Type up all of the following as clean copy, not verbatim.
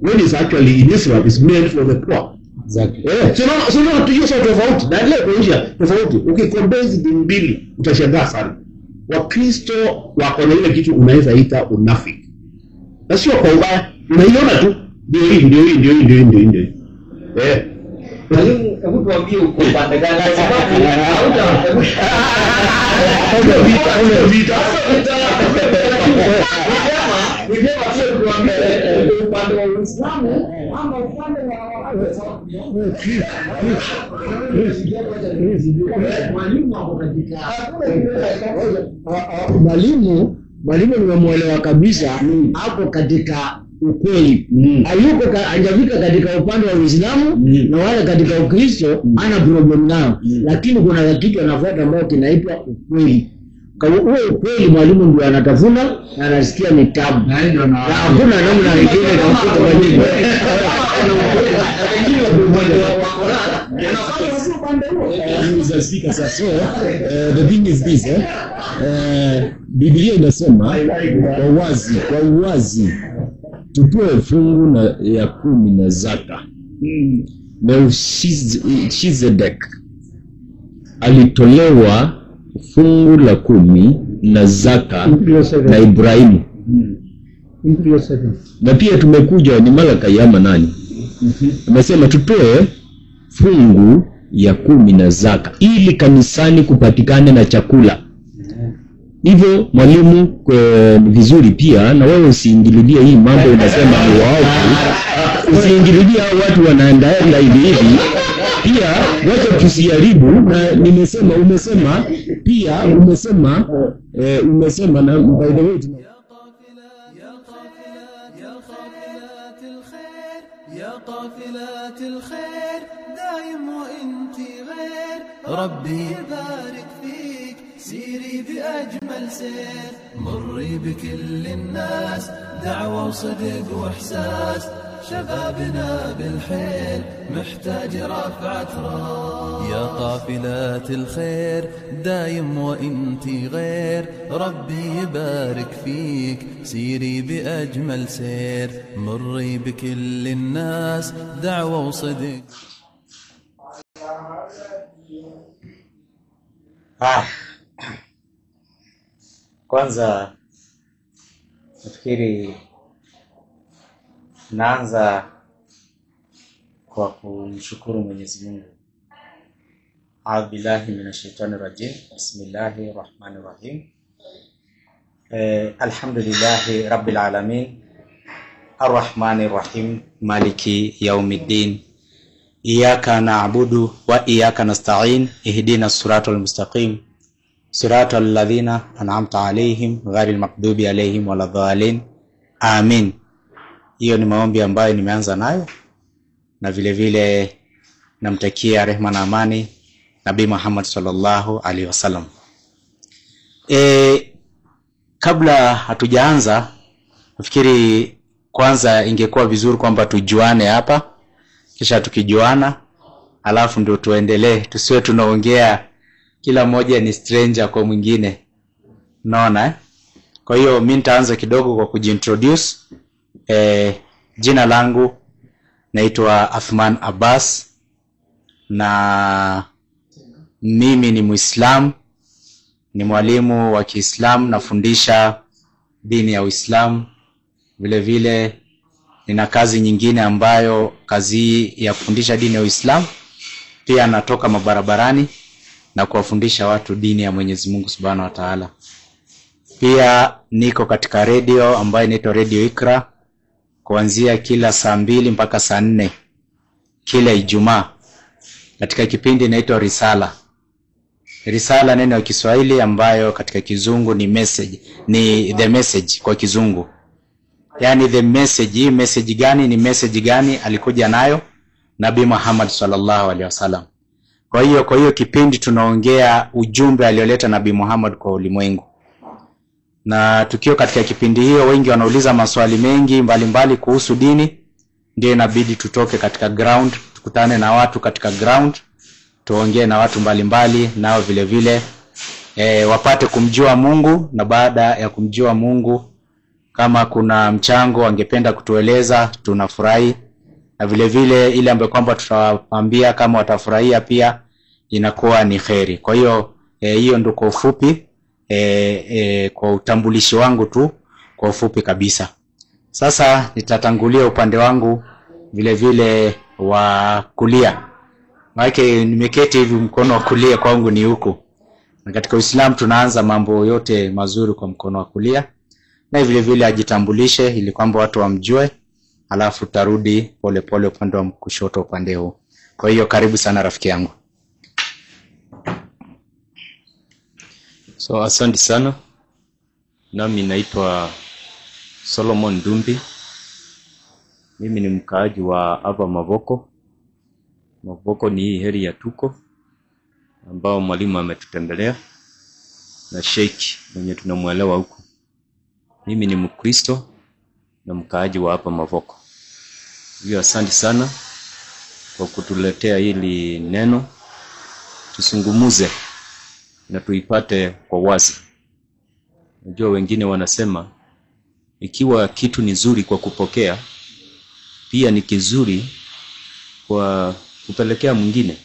when it's actually in Islam is meant for the poor. Exactly. So no hiyo sio tofauti. Na ile kuonyesha tofauti. Ukicombare hizi mbili utashangaa sana. Wakristo wako na ile kitu unaweza ita unafiki. Na sio kwa ubaya. Unaiona tu ndio hii. Mwalimu, hebu tuambie uko pande gani? Sababu hauna vita. Upande wa Uislamu ama upande wa mwalimu hapo katika mwalimu nimemuelewa kabisa hapo katika ukweli. Hayuko hajafika katika upande wa Uislamu na wala katika Ukristo ana problem nao, lakini kuna kitu anafuata ambayo kinaitwa ukweli. Kwa huo ukweli mwalimu ndio anatafuna na anasikia ni tabu. Na hakuna namna nyingine kufuta mwalimu. The thing is this, Biblia inasema kwa uwazi tutoe fungu ya 10 na zaka. Melchizedek alitolewa fungu la 10 na zaka na Ibrahimu. Na pia tumekuja ni Malaki ama nani? Amesema tutoe fungu ya 10 na zaka ili kanisani kupatikane na chakula. Hivyo mwalimu, ni vizuri pia na wewe usiingililie hii mambo unasema ni waovu. Usiingililie hao watu wanaendaenda hivi. Pia wacha tusiharibu, na umesema na by the way يا قافلات الخير دايم وانتي غير ربي يبارك فيك سيري بأجمل سير مري بكل الناس دعوة وصدق وإحساس شبابنا بالحيل محتاج رفعة راس يا قافلات الخير دايم وانتي غير ربي يبارك فيك سيري بأجمل سير مري بكل الناس دعوة وصدق. Kwanza nafikiri naanza kwa kumshukuru Mwenyezi Mungu. A'udhu billahi minashaitani rajim. Bismillahir rahmanir rahim. Alhamdulillahi rabbil alamin. Arrahmanir rahim. Maliki yawmiddin. Iyyaka na'budu wa iyyaka nasta'in. Ihdinas siratal mustaqim. Siratal ladzina an'amta alaihim ghairil maghdubi alaihim waladdallin. Amin. Hiyo ni maombi ambayo nimeanza nayo, na vile vile namtakia rehema na amani Nabii Muhammad sallallahu alaihi wasallam. Kabla hatujaanza, nafikiri kwanza ingekuwa vizuri kwamba tujuane hapa, kisha tukijuana alafu ndio tuendelee, tusiwe tunaongea kila mmoja ni stranger kwa mwingine. Unaona Kwa hiyo mimi nitaanza kidogo kwa kujintroduce. Jina langu naitwa Athman Abbas na mimi ni Muislamu, ni mwalimu wa Kiislamu, nafundisha dini ya Uislamu. Vile vile nina kazi nyingine ambayo kazi ya kufundisha dini ya Uislamu. Pia natoka mabarabarani na kuwafundisha watu dini ya Mwenyezi Mungu Subhanahu wa Ta'ala. Pia niko katika radio ambayo inaitwa Radio Ikra kuanzia kila saa 2 mpaka saa 4 kila Ijumaa. Katika kipindi inaitwa Risala. Risala neno la Kiswahili ambayo katika Kizungu ni message, ni the message kwa Kizungu. Yani the message, hii message gani, ni message gani alikuja nayo Nabii Muhammad sallallahu alaihi wasallam. Kwa hiyo kipindi tunaongea ujumbe alioleta Nabii Muhammad kwa ulimwengu. Na tukio katika kipindi hiyo wengi wanauliza maswali mengi mbalimbali kuhusu dini, ndio inabidi tutoke katika ground, tukutane na watu katika ground, tuongee na watu mbalimbali nao vile vile wapate kumjua Mungu, na baada ya kumjua Mungu Kama kuna mchango angependa kutueleza, tunafurahi. Na vile vile ile ambayo kwamba tutawaambia kama watafurahia pia inakuwa ni kheri. Kwa hiyo hiyo ndio kwa ufupi kwa utambulishi wangu tu kwa ufupi kabisa. Sasa nitatangulia upande wangu vile vile wa kulia. Maana nimeketi hivi, mkono wa kulia kwangu ni huku. Na katika Uislamu tunaanza mambo yote mazuri kwa mkono wa kulia. Na vile vile ajitambulishe ili kwamba watu wamjue, alafu tarudi pole pole upande wa kushoto upande huu. Kwa hiyo karibu sana rafiki yangu. So asante sana. Nami naitwa Solomon Dumbi. Mimi ni mkaaji wa hapa Mavoko. Mavoko ni hii heri ya Tuko ambao mwalimu ametutembelea na Sheikh mwenye tunamuelewa huko. Mimi ni Mkristo na mkaaji wa hapa Mavoko. Hivyo asante sana kwa kutuletea hili neno tusungumuze na tuipate kwa wazi. Najua wengine wanasema ikiwa kitu ni nzuri kwa kupokea, pia ni kizuri kwa kupelekea mwingine.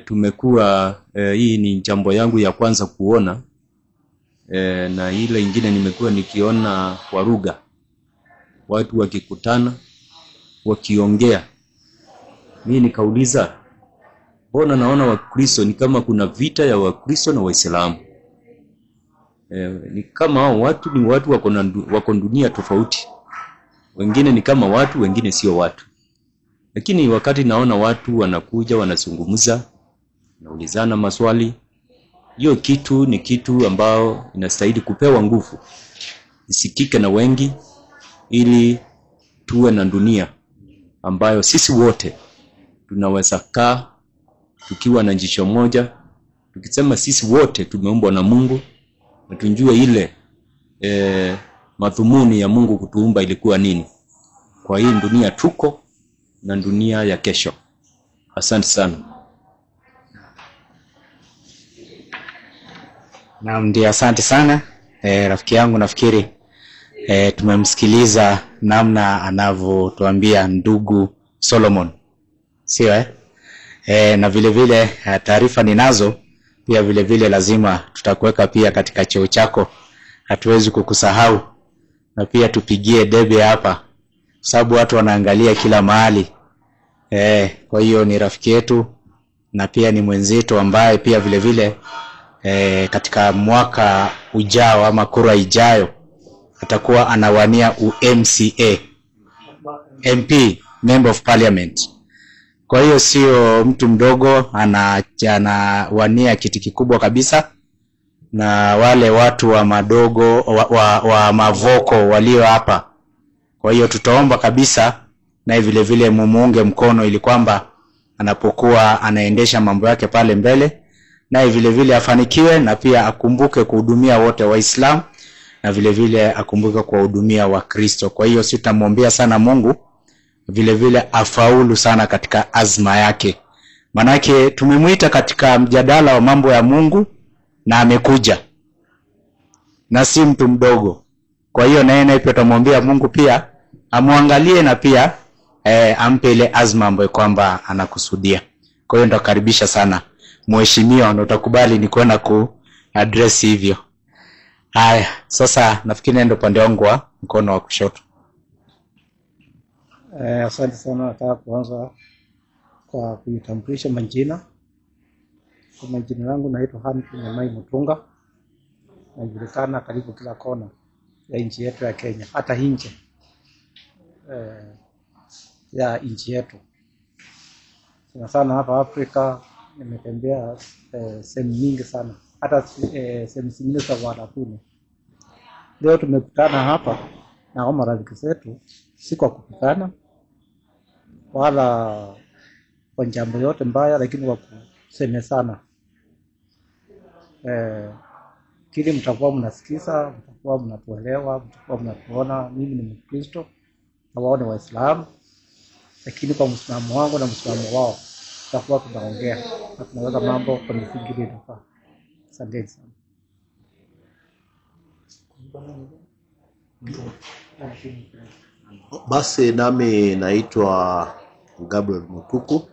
Tumekuwa hii ni jambo yangu ya kwanza kuona, na ile ingine nimekuwa nikiona kwa lugha, watu wakikutana wakiongea. Mimi nikauliza, mbona naona Wakristo ni kama kuna vita ya Wakristo na Waislamu? Ni kama hao watu ni watu wako dunia tofauti. Wengine ni kama watu, wengine sio watu. Lakini wakati naona watu wanakuja wanazungumza, naulizana maswali, hiyo kitu ni kitu ambao inastahili kupewa nguvu, isikike na wengi, ili tuwe na dunia ambayo sisi wote tunaweza kaa tukiwa na jicho moja, tukisema sisi wote tumeumbwa na Mungu, na tunjue ile madhumuni ya Mungu kutuumba ilikuwa nini kwa hii dunia tuko na dunia ya kesho. Asante sana. Naam, ndio asante sana. Rafiki yangu nafikiri tumemsikiliza namna anavyotuambia ndugu Solomon. Sio na vile vile taarifa ninazo pia vile vile lazima tutakuweka pia katika cheo chako. Hatuwezi kukusahau. Na pia tupigie debe hapa, sababu watu wanaangalia kila mahali. Kwa hiyo ni rafiki yetu na pia ni mwenzetu ambaye pia vile vile katika mwaka ujao ama kura ijayo atakuwa anawania UMCA MP, Member of Parliament. Kwa hiyo sio mtu mdogo, anawania kiti kikubwa kabisa, na wale watu wa madogo wa Mavoko walio hapa. Kwa hiyo tutaomba kabisa na vile vile mumuunge mkono ili kwamba anapokuwa anaendesha mambo yake pale mbele, na vile vile afanikiwe, na pia akumbuke kuhudumia wote Waislamu, na vile vile akumbuke kuhudumia Wakristo. Kwa hiyo sisi tutamwombea sana Mungu vile vile afaulu sana katika azma yake. Manake tumemuita katika mjadala wa mambo ya Mungu na amekuja. Na si mtu mdogo. Kwa hiyo naye pia tutamwombea Mungu pia amuangalie na pia ampe ile azma ambayo kwamba anakusudia. Kwa hiyo nitakaribisha sana mheshimiwa, na utakubali ni kwenda address hivyo. Haya, sasa nafikiri ndio pande wangu wa mkono wa kushoto. Asante sana. Nataka kuanza kwa kujitambulisha majina. Kwa majina yangu naitwa Hamdi Nyamai Mutunga. Najulikana karibu kila kona ya nchi yetu ya Kenya, hata nje ya nchi yetu. Sana hapa Afrika nimetembea sehemu nyingi sana, hata sehemu zingine za Uarabuni. Leo tumekutana hapa na marafiki zetu, si kwa kupigana wala kwa jambo yote mbaya, lakini kwa kusemezana. Kile mtakuwa mnasikiza, mtakuwa mnatuelewa, mtakuwa mnatuona. Mimi ni Mkristo na wao ni Waislamu, lakini kwa msimamo wangu na msimamo wao tutakuwa tunaongea na tunaweza mambo kwa misingi inafaa. Asante sana. Basi nami naitwa Gabriel Mutuku.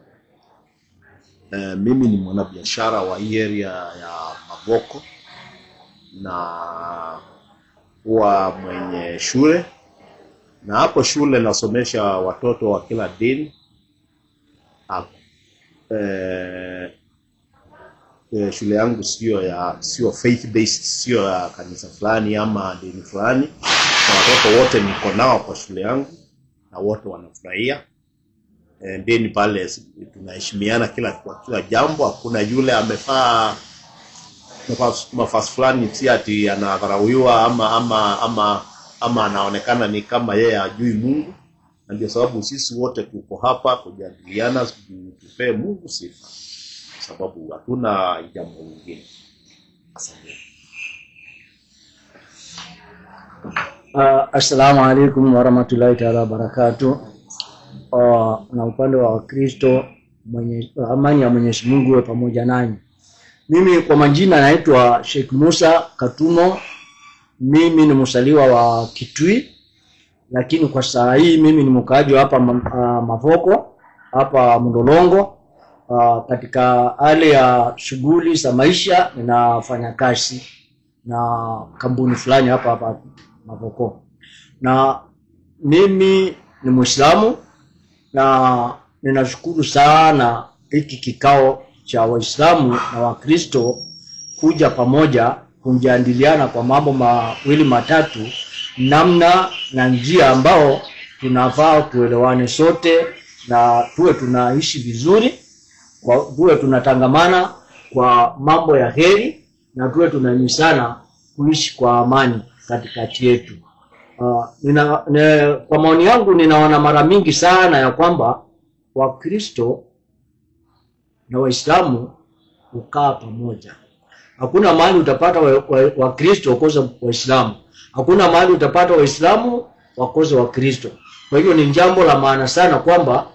Mimi ni mwanabiashara wa area ya Mavoko na huwa mwenye shule, na hapo shule nasomesha watoto wa kila dini. Shule yangu sio faith based, sio ya kanisa fulani ama dini fulani. Na watoto wote niko nao kwa shule yangu na wote wanafurahia. Dini pale tunaheshimiana kila jambo. Hakuna yule amefaa mafasi fulani si ati anadharauliwa ama anaonekana ni kama yeye hajui Mungu. Na ndio sababu sisi wote tuko hapa kujadiliana, tupe Mungu sifa, sababu hatuna jambo lingine. Asante. Assalamu alaikum warahmatullahi ta'ala wabarakatuh. Na upande wa Kristo, amani ya Mwenyezi Mungu iwe pamoja nanyi. Mimi kwa majina naitwa Sheikh Musa Katumo. Mimi ni msaliwa wa Kitui, lakini kwa saa hii mimi ni mkaaji hapa Mavoko, hapa Mndolongo. Katika hali ya shughuli za maisha ninafanya kazi na kampuni fulani hapa Mavoko. Na mimi ni Muislamu na ninashukuru sana hiki kikao cha Waislamu na Wakristo kuja pamoja kujadiliana kwa mambo mawili matatu, namna na njia ambao tunafaa tuelewane sote na tuwe tunaishi vizuri, tuwe tunatangamana kwa mambo ya heri, na tuwe tunahimizana kuishi kwa amani katikati yetu. Kwa maoni yangu ninaona mara mingi sana ya kwamba Wakristo na Waislamu hukaa pamoja. Hakuna mahali utapata Wakristo wakosa Waislamu. Hakuna mahali utapata Waislamu wakosa Wakristo. Kwa hivyo ni jambo la maana sana kwamba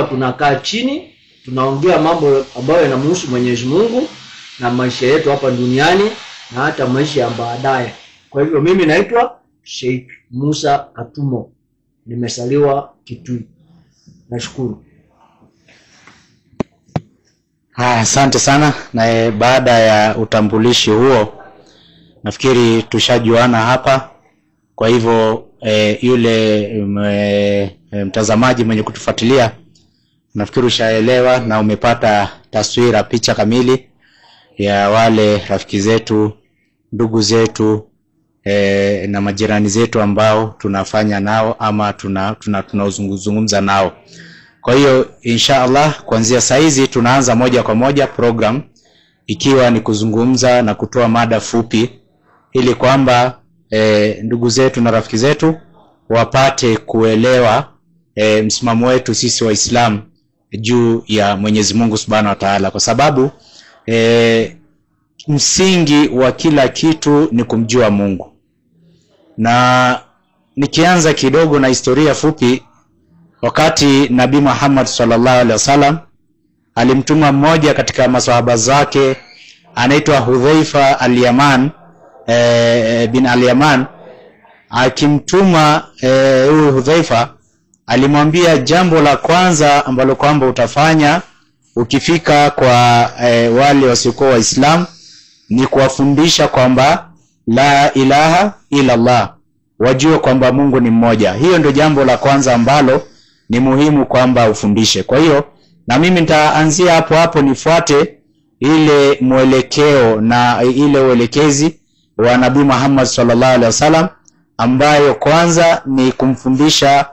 tunakaa chini, tunaongea mambo ambayo yanamhusu Mwenyezi Mungu na maisha yetu hapa duniani na hata maisha ya baadaye. Kwa hivyo mimi naitwa Sheikh Musa Katumo. Nimesaliwa Kitui. Nashukuru. Asante sana. Na baada ya utambulishi huo, nafikiri tushajuana hapa. Kwa hivyo yule mtazamaji mwenye kutufuatilia, nafikiri ushaelewa na umepata taswira, picha kamili ya wale rafiki zetu, ndugu zetu na majirani zetu ambao tunafanya nao ama tunazungumza nao. Kwa hiyo inshallah kuanzia saizi tunaanza moja kwa moja program, ikiwa ni kuzungumza na kutoa mada fupi, ili kwamba ndugu zetu na rafiki zetu wapate kuelewa msimamo wetu sisi Waislamu juu ya Mwenyezi Mungu Subhanahu wa Ta'ala, kwa sababu msingi wa kila kitu ni kumjua Mungu. Na nikianza kidogo na historia fupi, wakati Nabii Muhammad sallallahu alaihi wasallam alimtuma mmoja katika maswahaba zake anaitwa Hudhaifa al-Yaman bin al-Yaman, akimtuma huyu Hudhaifa alimwambia jambo la kwanza ambalo kwamba utafanya ukifika kwa wale wasiokuwa Waislamu ni kuwafundisha kwamba la ilaha illa Allah, wajue kwamba Mungu ni mmoja. Hiyo ndio jambo la kwanza ambalo ni muhimu kwamba ufundishe. Kwa hiyo na mimi nitaanzia hapo nifuate ile mwelekeo na ile uelekezi wa Nabii Muhammad sallallahu alaihi wasallam, ambayo kwanza ni kumfundisha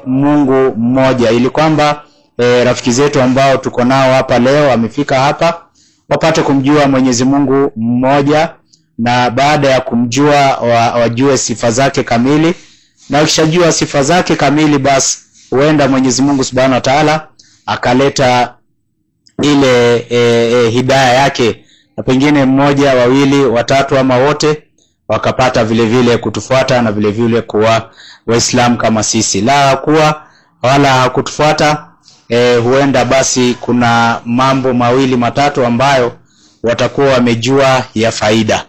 Mungu mmoja, ili kwamba rafiki zetu ambao tuko nao hapa leo wamefika hapa wapate kumjua Mwenyezi Mungu mmoja, na baada ya kumjua wajue sifa zake kamili. Na ukishajua sifa zake kamili, basi huenda Mwenyezi Mungu Subhanahu wa Ta'ala akaleta ile hidayah yake, na pengine mmoja, wawili, watatu ama wote wakapata vile vile kutufuata na vile vile kuwa Waislamu kama sisi. La kuwa wala hakutufuata, huenda basi kuna mambo mawili matatu ambayo watakuwa wamejua ya faida.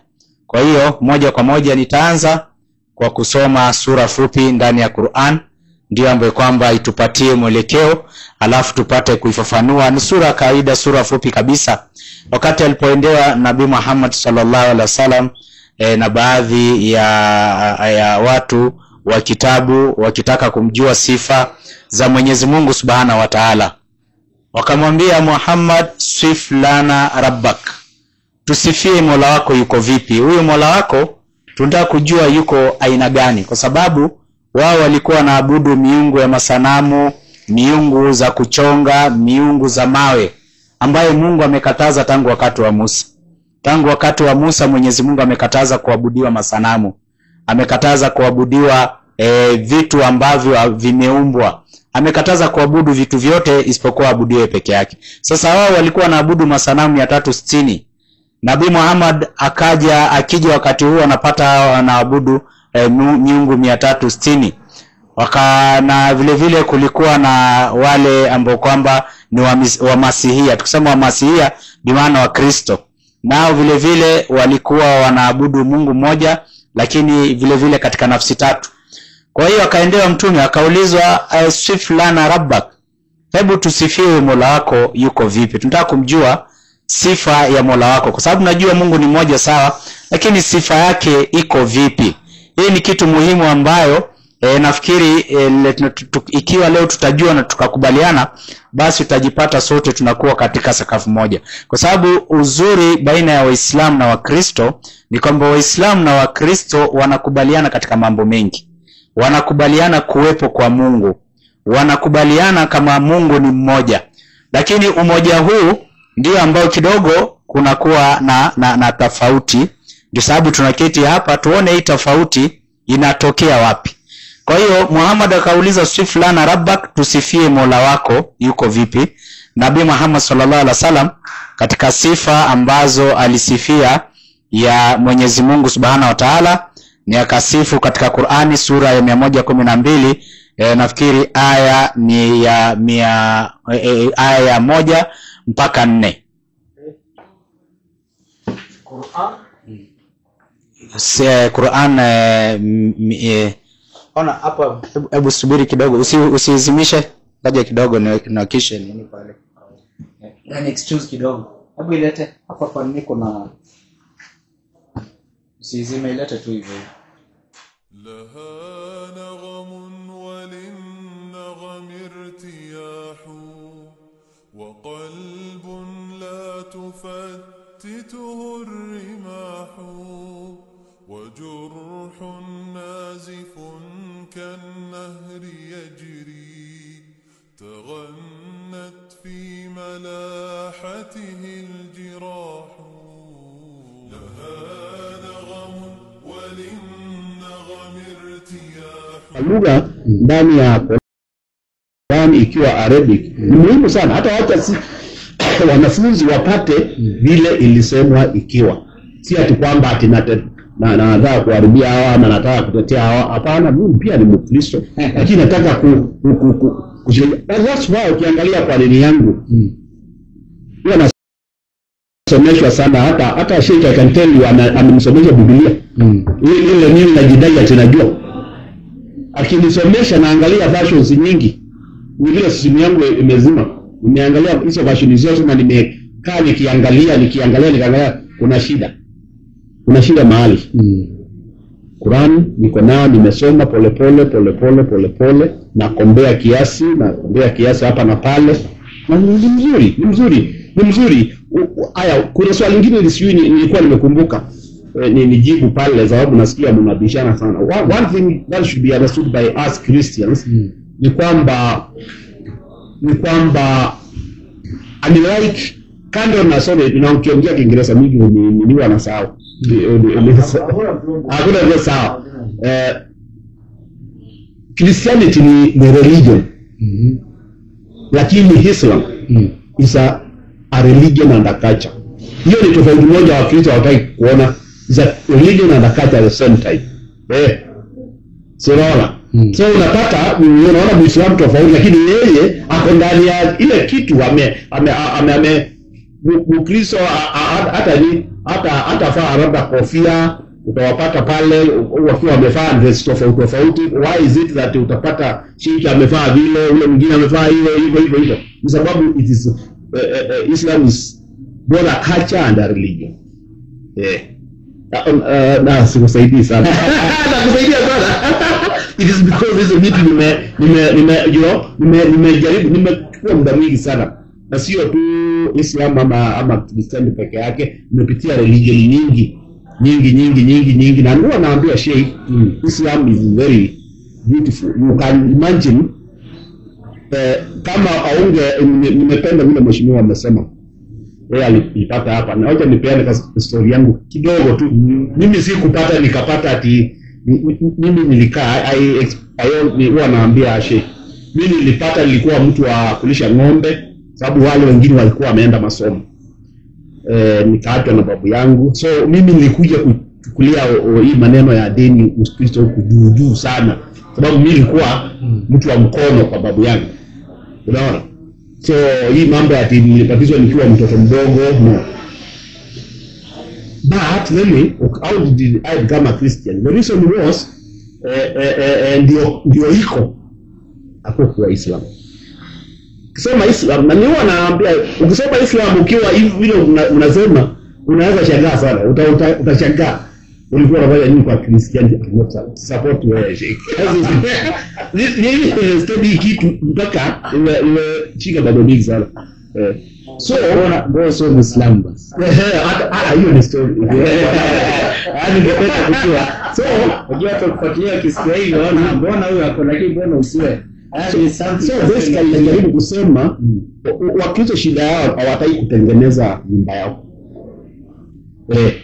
Kwa hiyo moja kwa moja nitaanza kwa kusoma sura fupi ndani ya Qur'an, ndio ambayo kwamba itupatie mwelekeo, alafu tupate kuifafanua. Ni sura kawaida, sura fupi kabisa. Wakati alipoendewa Nabii Muhammad sallallahu alaihi wasallam na baadhi ya watu wa kitabu wakitaka kumjua sifa za Mwenyezi Mungu Subhanahu wa Ta'ala, wakamwambia Muhammad, sif lana rabbak, tusifie Mola wako yuko vipi. Huyo Mola wako tunataka kujua yuko aina gani, kwa sababu wao walikuwa wanaabudu miungu ya masanamu, miungu za kuchonga, miungu za mawe, ambaye Mungu amekataza tangu wakati wa Musa. Tangu wakati wa Musa Mwenyezi Mungu amekataza kuabudiwa masanamu, amekataza kuabudiwa vitu ambavyo vimeumbwa, amekataza kuabudu vitu vyote isipokuwa abudiwe peke yake. Sasa wao walikuwa wanaabudu masanamu 360. Nabii Muhammad akija wakati huo anapata wanaabudu miungu 360. Na vile vile kulikuwa na wale ambao kwamba ni wa Masihia. Tukisema wa Masihia bi maana wa Kristo, nao vile vile walikuwa wanaabudu Mungu mmoja, lakini vile vile katika nafsi tatu. Kwa hiyo akaendewa mtume akaulizwa, sif lana rabbak, hebu tusifie Mola wako yuko vipi. Tunataka kumjua sifa ya Mola wako, kwa sababu najua Mungu ni mmoja sawa, lakini sifa yake iko vipi. Hii ni kitu muhimu ambayo nafikiri ikiwa leo tutajua na tukakubaliana, basi tutajipata sote tunakuwa katika sakafu moja. Kwa sababu uzuri baina ya Waislamu na Wakristo ni kwamba Waislamu na Wakristo wanakubaliana katika mambo mengi. Wanakubaliana kuwepo kwa Mungu, wanakubaliana kama Mungu ni mmoja, lakini umoja huu ndio ambao kidogo kunakuwa na tofauti. Ndio sababu tunaketi hapa tuone hii tofauti inatokea wapi. Kwa hiyo Muhammad akauliza, sif lana rabbak, tusifie Mola wako yuko vipi. Nabii Muhammad sallallahu alaihi wasallam katika sifa ambazo alisifia ya Mwenyezi Mungu Subhanahu wa Ta'ala ni akasifu katika Qur'ani sura ya 112, nafikiri aya ni ya aya 1 mpaka 4. Qur'an ona hapa, hebu subiri kidogo, usizimishe, ngoja kidogo na kisha nini pale. Yani excuse kidogo. Hebu ilete hapa kwa niko na usizime, ilete tu hivyo. لها نغم وللنغم ارتياح وقلب لا تفتته الرماح وجرح نازف كالنهر يجري تغنت في ملاحته الجراح لها نغم وللنغم ارتياح. Lugha ndani ya Qur'an ikiwa Arabic ni muhimu sana, hata wanafunzi wapate vile ilisemwa ikiwa. Si ati kwamba ati nataka kuharibia hawa ama nataka kutetea hawa. Hapana, mimi pia ni Mkristo, lakini nataka that's why ukiangalia kwa dini yangu huwa nasomeshwa sana, hata Sheikh I can tell you amemsomesha Biblia. Ile mimi najidai ati najua. Akinisomesha naangalia versions nyingi. Vile simu yangu imezima. Nimeangalia hizo versions zote na nimekaa nikiangalia kuna shida mahali. Qur'an niko nao, nimesoma pole na kombea kiasi hapa na pale. Na ni mzuri. Aya, kuna swali lingine nilikuwa nimekumbuka nijibu pale, sababu nasikia mnabishana sana. One thing that should be understood by us Christians ni kwamba unlike kando na sote tunaongea Kiingereza mingi ni wanasahau. Hakuna vile sawa. Christianity ni religion. Lakini Islam is a religion and a culture. Hiyo ni tofauti moja wa Kristo hawataki kuona. Is a religion and a culture at the same time. So unapata unaona Muislamu tofauti, lakini yeye ako ndani ya ile kitu Mkristo hata faa labda kofia utawapata pale wakiwa wamevaa dress tofauti. Why is it that utapata Sheikh amevaa vile, ule mwingine amevaa hivyo? Kwa sababu it is Islam is both a culture and a religion. Na sikusaidii sana. Nakusaidia sana. It is because hizo vitu nimejaribu, nimechukua muda mwingi sana. Na sio tu Islam ama Kristiani peke yake, nimepitia religion nyingi, na huwa naambia Sheikh, Islam is very beautiful. You can imagine kama nimependa vile mheshimiwa amesema. Yeye alipata hapa, na wacha nipeane story yangu kidogo tu. Mimi sikupata nikapata ati mimi nilikaa huwa naambia Sheikh, mimi nilikuwa mtu wa kulisha ng'ombe, sababu wale wengine walikuwa wameenda masomo. Nikaachwa na babu yangu, so mimi nilikuja kuchukulia hii maneno ya dini Ukristo huku juu sana, sababu mimi nilikuwa mtu wa mkono kwa babu yangu, unaona. So hii mambo ati nilipatizwa nikiwa mtoto mdogo, no. But really, how did I become a Christian? The reason was ndio iko hakuwa Islam. Ukisema Islam, na niwa naambia, ukisema Islam ukiwa hivi vile unasema, unaweza shangaa sana. Utashangaa ulikuwa unafanya nini kwa Christianity? Support wewe Sheikh. This study kitu mpaka imechika bado mingi sana. So mbona sio Muislamu basi? Hiyo ni story. Ningependa kujua. So unajua tukufuatilia Kiswahili, mbona huyu ako lakini mbona usiwe? So basically najaribu kusema Wakristo shida yao hawataki kutengeneza nyumba yao.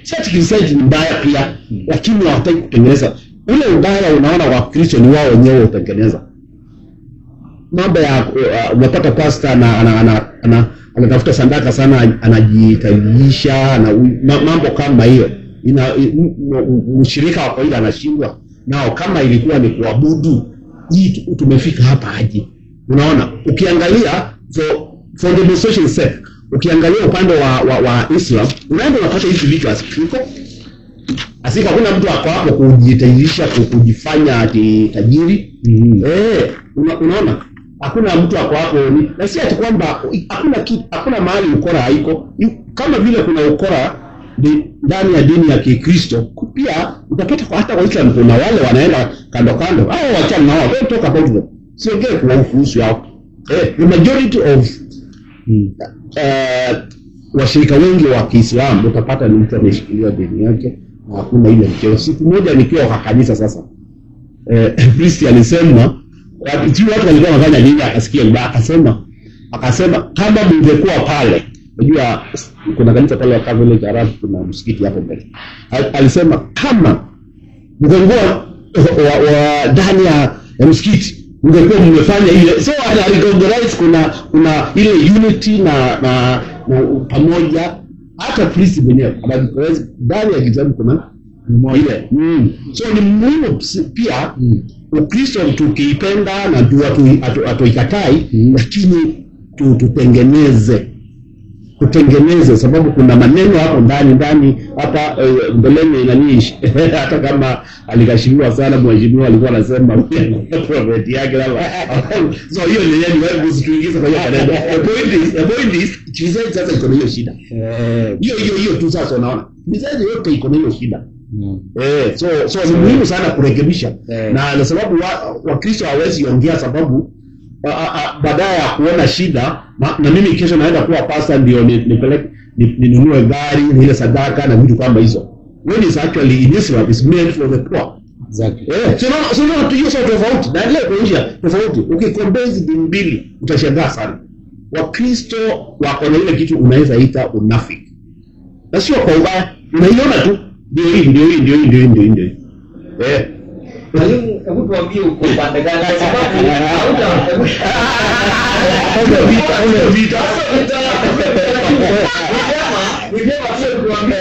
Sasa Kristianity ni mbaya pia, lakini hawataki kutengeneza. Ule ubaya unaona Wakristo ni wao wenyewe utengeneza. Mambo ya unapata pastor anatafuta sadaka sana, anajitajisha na mambo kama hiyo. Mshirika wa kawaida anashindwa. Nao kama ilikuwa ni kuabudu, hii tumefika hapa aje? Unaona, ukiangalia for demonstration sake, ukiangalia upande wa Islam, unaenda unapata hizi vitu asiko. Hakuna mtu ako hapo kujitajirisha, kujifanya ati tajiri. Unaona? Hakuna mtu ako hapo, na si ati kwamba hakuna mahali ukora haiko. Kama vile kuna ukora ndani ya dini ya Kikristo, pia utapata hata kwa Islam kuna wale wanaenda kando hao wachana nao, don't talk about them. Siongee kuhusu yao. The majority of washirika wengi wa Kiislamu utapata ni mtu ameshikilia dini yake, na hakuna ile mchezo. Siku moja nikiwa kwa kanisa sasa, priest alisema watu walikuwa wanafanya nini, akasikia mbaya, akasema kama mngekuwa pale, unajua kuna kanisa pale wa Catholic Arab, kuna msikiti hapo mbele. Alisema kama mngekuwa ndani ya msikiti, mngekuwa mmefanya ile. So ana recognize kuna ile unity na pamoja. Hata priest mwenyewe anajikuweza ndani ya kitabu kuna ile. So ni muhimu pia Ukristo tukiipenda na atuikatai, lakini tutengeneze, sababu kuna maneno hapo ndani hapa mbeleni nani hata kama alikashiriwa sana mheshimiwa alikuwa anasema prophet yake labda. So hiyo ni yani wewe usituingize kwa hiyo kaneno. The point is chizaji sasa iko na hiyo shida. Hiyo tu sasa unaona. Chizaji yote iko na hiyo shida. So ni muhimu sana kurekebisha. Na sababu Wakristo hawezi ongea, sababu baadaye ya kuona shida na mimi kesho naenda kuwa pastor ndio nipeleke ninunue gari ile sadaka na vitu kama hizo. When is actually in Islam is made for the poor. Exactly. So no tu hiyo tofauti. Na ile kuonyesha tofauti. Ukikombea hizi mbili utashangaa sana. Wakristo wako na ile kitu unaweza ita unafiki. Na sio kwa ubaya. Unaiona tu ndio hii. Mwalimu, hebu tuambie uko pande gani, kwa sababu vita. Ni vyema pia tuambie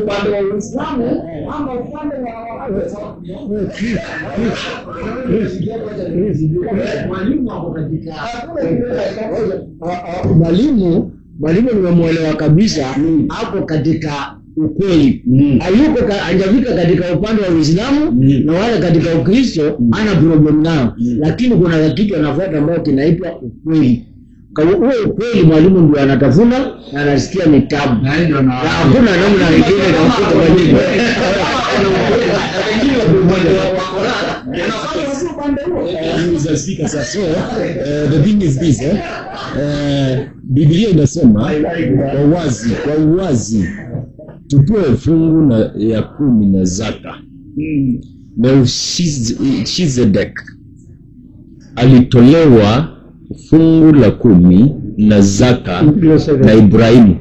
upande wa Uislamu ama upande wa mwalimu hapo katika mwalimu nimemuelewa kabisa hapo katika ukweli. Hayuko hajafika katika upande wa Uislamu na wala katika Ukristo ana problem nao. Lakini kuna kitu anafuata ambacho kinaitwa ukweli. Kwa hiyo ukweli mwalimu ndio anatafuna na anasikia ni tabu. Na hakuna namna nyingine ya kufuta mwalimu. The thing is this, Biblia inasema kwa uwazi tutoe fungu ya 10 na zaka. Melchizedek alitolewa fungu la 10 na zaka na Ibrahimu.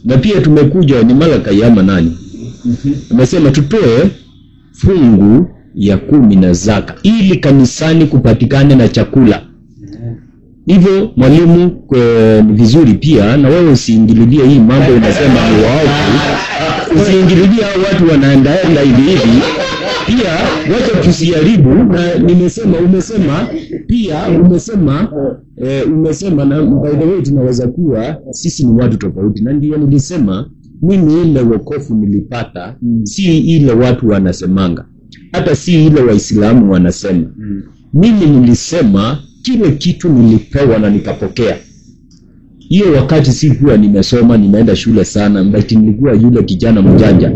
Na pia tumekuja ni Malaki ama nani? Amesema tutoe fungu ya 10 na zaka ili kanisani kupatikane na chakula. Hivyo mwalimu, ni vizuri pia na wewe usiingililie hii mambo unasema ni waovu. Usiingililie hao watu wanaendaenda hivi. Pia wacha tusiharibu, na nimesema umesema na by the way tunaweza kuwa sisi ni watu tofauti, na ndio nilisema mimi ile wokovu nilipata si ile watu wanasemanga, hata si ile Waislamu wanasema. Mimi nilisema kile kitu nilipewa na nikapokea. Hiyo wakati sikuwa nimesoma, nimeenda shule sana, but nilikuwa yule kijana mjanja.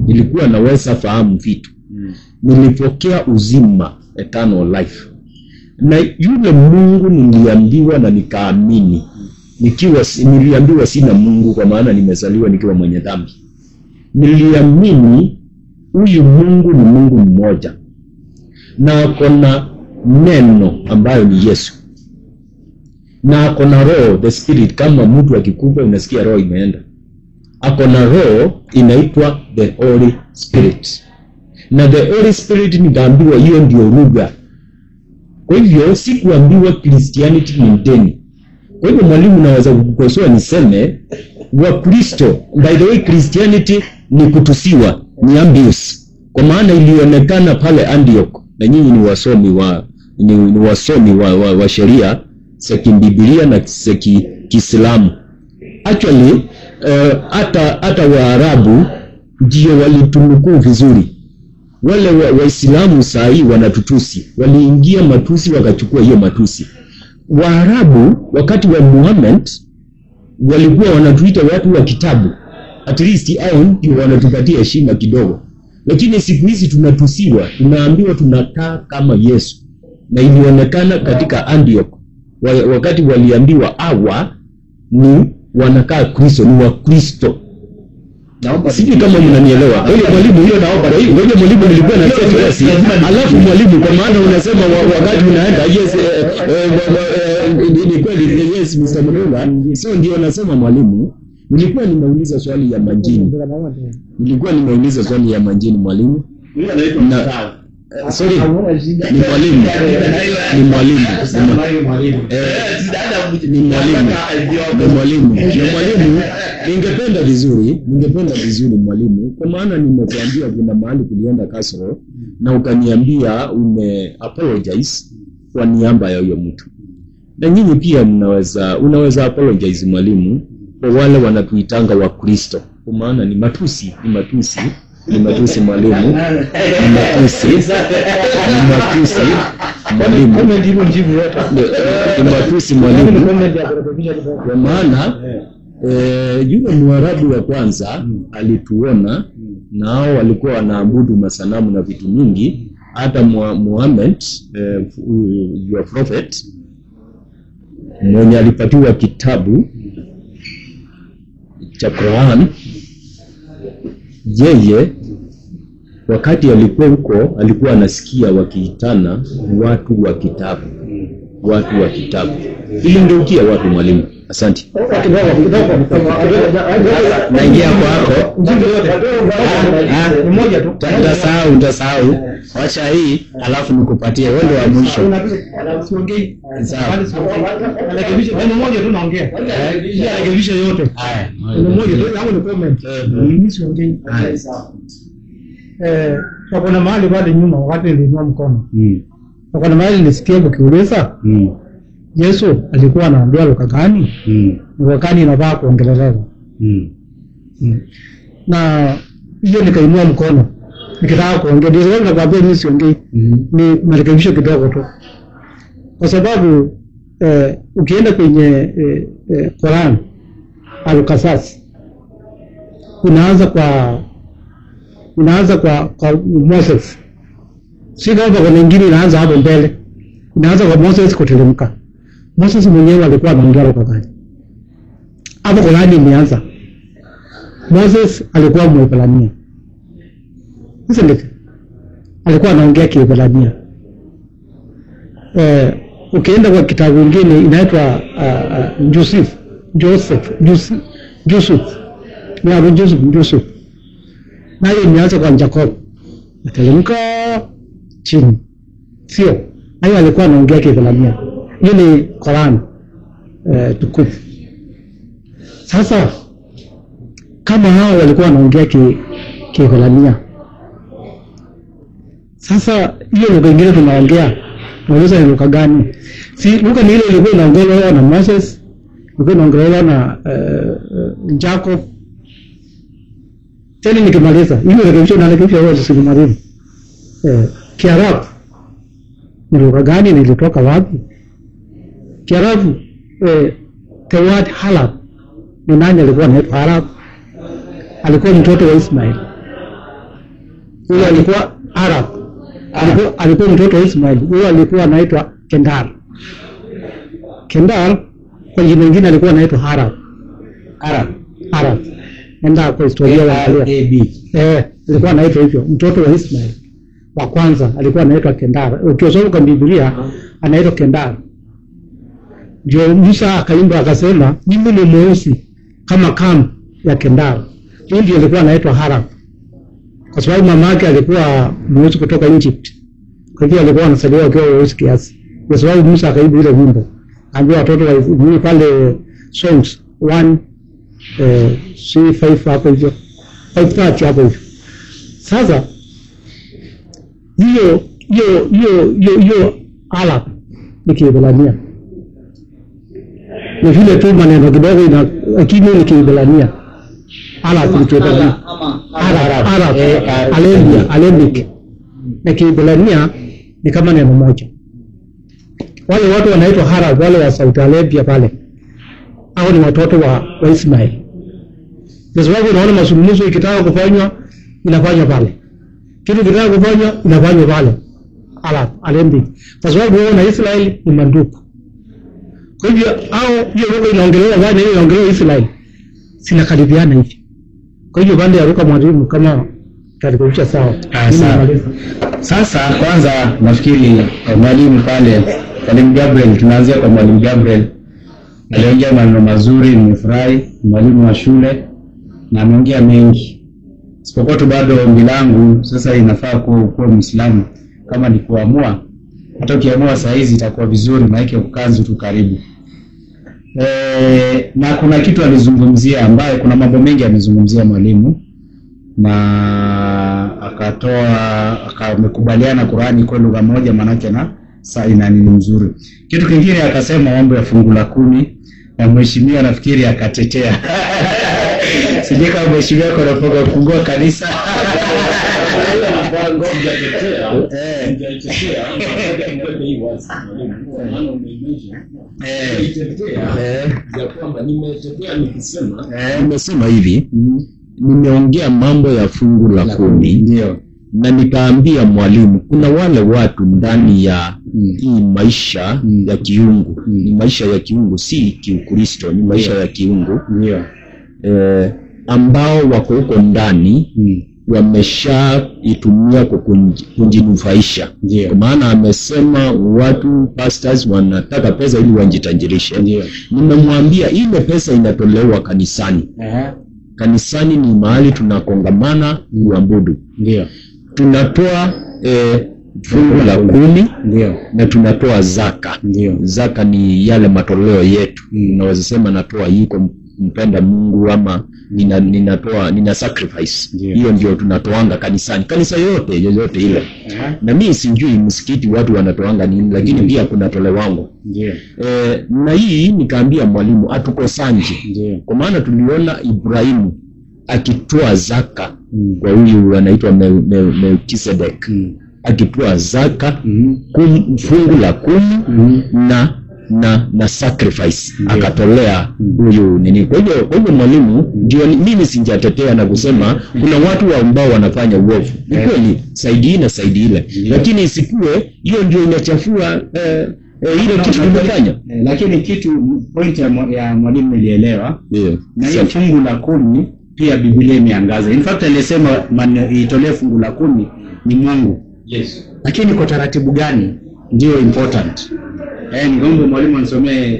Nilikuwa naweza fahamu vitu. Nilipokea uzima, eternal life. Na yule Mungu niliambiwa na nikaamini. Niliambiwa sina Mungu kwa maana nimezaliwa nikiwa mwenye dhambi. Niliamini huyu Mungu ni Mungu mmoja. Na kuna neno ambayo ni Yesu. Na kuna roho, the spirit, kama mtu akikufa unasikia roho imeenda. Akona roho inaitwa the Holy Spirit. Na the Holy Spirit nikaambiwa hiyo ndio lugha. Kwa hivyo sikuambiwa Christianity ni dini. Kwa hivyo mwalimu naweza kukosoa niseme wa Kristo, by the way Christianity ni kutusiwa, ni abuse. Kwa maana ilionekana pale Antioch, na nyinyi ni wasomi wa sheria za Biblia na za Kiislamu. Actually hata Waarabu ndio walitunukuu vizuri. Wale Waislamu saa hii wanatutusi, waliingia matusi wakachukua hiyo matusi. Waarabu wakati wa Muhammad walikuwa wanatuita watu wa kitabu, at least hao ndio wanatupatia heshima kidogo. Lakini siku hizi tunatusiwa, tunaambiwa tunakaa kama Yesu. Na ilionekana katika Antioch wakati waliambiwa hawa ni wanakaa Kristo, ni wa Kristo. Sijui kama mnanielewa. Kwa hiyo mwalimu hiyo naomba. Kwa hiyo mwalimu nilikuwa na stress. Alafu mwalimu kwa maana unasema wakati unaenda yes ni kweli yes Mr. Mulunga. So ndio nasema mwalimu, nilikuwa nimeuliza swali ya majini. Mwalimu. Huyo anaitwa sorry, ni mwalimu. Ningependa vizuri mwalimu, kwa maana nimekuambia kuna mahali kulienda kasoro na ukaniambia apologize kwa niaba ya huyo mtu. Na nyinyi pia unaweza apologize mwalimu kwa wale wanatuitanga wa Kristo. Kwa maana ni matusi mwalimu. Kwa maana yule Mwarabu wa kwanza alituona na hao walikuwa wanaabudu masanamu na vitu mingi. Hata Muhammad your prophet mwenye alipatiwa kitabu cha Quran, yeye wakati alikuwa huko alikuwa anasikia wakiitana watu wa kitabu. Ili ndio ukia watu mwalimu. Asante. Naingia kwako. Ni moja tu. Utasahau. Wacha hii alafu nikupatie wewe ndio wa mwisho. Usiongee. Sawa. Rekebisha neno moja tu naongea. Rekebisha yote. Haya. Neno moja tu hapo ni comment. Mimi siongei. Sawa. Kuna mahali pale nyuma wakati niliinua mkono. Kuna mahali nilisikia mkiuliza. Yesu alikuwa anaambia lugha gani? Lugha gani inafaa kuongelelewa? Na hiyo nikainua mkono nikitaka kuongea, ndio sababu nakwambia mimi siongei. Ni marekebisho kidogo tu, kwa sababu ukienda kwenye Quran Al-Qasas unaanza kwa Moses. Si kama kwa wengine inaanza hapo mbele. Inaanza kwa Moses kuteremka. Moses mwenyewe alikuwa anaongea kwa gani? Hapo Qurani imeanza. Moses alikuwa Mwebrania. Sasa ndio alikuwa anaongea Kiebrania. Ukienda kwa kitabu kingine inaitwa Joseph. Nayo imeanza kwa Jacob. Ateremka chini. Sio. Hayo alikuwa anaongea Kiebrania. Hiyo ni Qur'an tukufu. Sasa kama hao walikuwa wanaongea Kiebrania. Sasa hiyo lugha nyingine tunaongea. Tunaweza ni lugha gani? Si lugha ni ile ilikuwa inaongelewa na Moses, ilikuwa inaongelewa na Jacob. Tena nikimaliza, hiyo rekebisho na rekebisho yote sikimaliza. Kiarabu ni lugha gani, nilitoka wapi? Kiarabu the word halab ni nani alikuwa anaitwa Arab? Alikuwa mtoto wa Ismail. Huyo alikuwa Arab. Alikuwa mtoto wa Ismail. Huyo alikuwa anaitwa Kendar. Kendar kwa jina lingine alikuwa anaitwa Arab. Nenda kwa historia ya alikuwa anaitwa hivyo, mtoto wa Ismail wa kwanza alikuwa anaitwa Kendar. Ukisoma kwa Biblia anaitwa Kendar. Ndio Musa akaimba akasema mimi ni mweusi kama kambi ya Kendar. Huyo ndio alikuwa anaitwa Arab. Kwa sababu mama yake alikuwa mweusi kutoka Egypt. Kwa hivyo alikuwa anasaliwa kwa mweusi kiasi. Kwa sababu Musa akaimba ile wimbo. Ambia watoto wa pale songs 1 C5 hapo hivyo. 5 hapo hivyo. Sasa hiyo Arab ni Kiebrania. Ni vile tu maneno kidogo ina lakini ni Kiebrania. Arab ni Kiebrania. Arab Arabic. Na Kiebrania ni kama neno moja. Wale watu wanaitwa Arab, wale wa Saudi Arabia pale. Hao ni watoto wa Ismail. Kwa sababu unaona mazungumzo ikitaka kufanywa inafanywa pale. Kitu kitaka kufanywa inafanywa pale. Arab Arabic. Kwa sababu wao na Israeli ni mandugu. Kwa hivyo hao hiyo lugha inaongelewa bwana, hiyo inaongelewa Israeli. Sina karibiana hivi. Kwa hivyo bande ya ruka mwalimu kama talikwisha sawa. Sasa kwanza nafikiri mwalimu pale, Mwalimu Gabriel, tunaanzia kwa Mwalimu Gabriel. Aliongea maneno mazuri, nimefurahi, mwalimu wa shule na ameongea mengi. Sipokuwa tu bado ombi langu sasa inafaa kuwa Muislamu kama ni kuamua. Hata ukiamua saa hizi itakuwa vizuri, maana ukaanza tu karibu. Na kuna kitu alizungumzia ambaye kuna mambo mengi amezungumzia mwalimu na akamekubaliana Qur'ani kwa lugha moja manake na saa ina nini mzuri. Kitu kingine akasema mambo ya fungu la 10 na mheshimiwa nafikiri akatetea. Sije kama mheshimiwa kwa kufungua kanisa. Nimesema hivi, nimeongea mambo ya fungu la 10 ndio, na nikaambia mwalimu kuna wale watu ndani ya hii maisha ya kiungu, ni maisha ya kiungu, si kiukristo, ni maisha ya kiungu ndio, ambao wako huko ndani wamesha itumia kujinufaisha. Kwa maana amesema watu pastors wanataka pesa ili wajitajirishe. Nimemwambia ile pesa inatolewa kanisani. Kanisani ni mahali tunakongamana kuabudu. Ndio. Tunatoa fungu la 10 ndio, na tunatoa zaka. Ndio. Zaka ni yale matoleo yetu. Unaweza sema natoa hii kwa mpenda Mungu ama nina sacrifice. Hiyo ndio tunatoanga kanisani. Kanisa yote ile. Na mimi sijui msikiti watu wanatoanga nini, lakini pia kuna tolewango. Ndio. Na hii nikaambia mwalimu atukosanje. Kwa maana tuliona Ibrahimu akitoa zaka kwa huyu anaitwa Melkisedek, akitoa zaka fungu la 10 na sacrifice akatolea huyu nini. Kwa hivyo mwalimu, ndio mimi sinjatetea na kusema kuna watu ambao wanafanya uovu, ni kweli, saidi na saidi ile, lakini isikue hiyo ndio inachafua ile kitu tumefanya. Lakini kitu point ya mwalimu nilielewa, na hiyo fungu la 10 pia Biblia imeangaza. In fact alisema itolee fungu la 10 ni Mungu. Yes. Lakini kwa taratibu gani ndio important? Ngombe mwalimu anisomee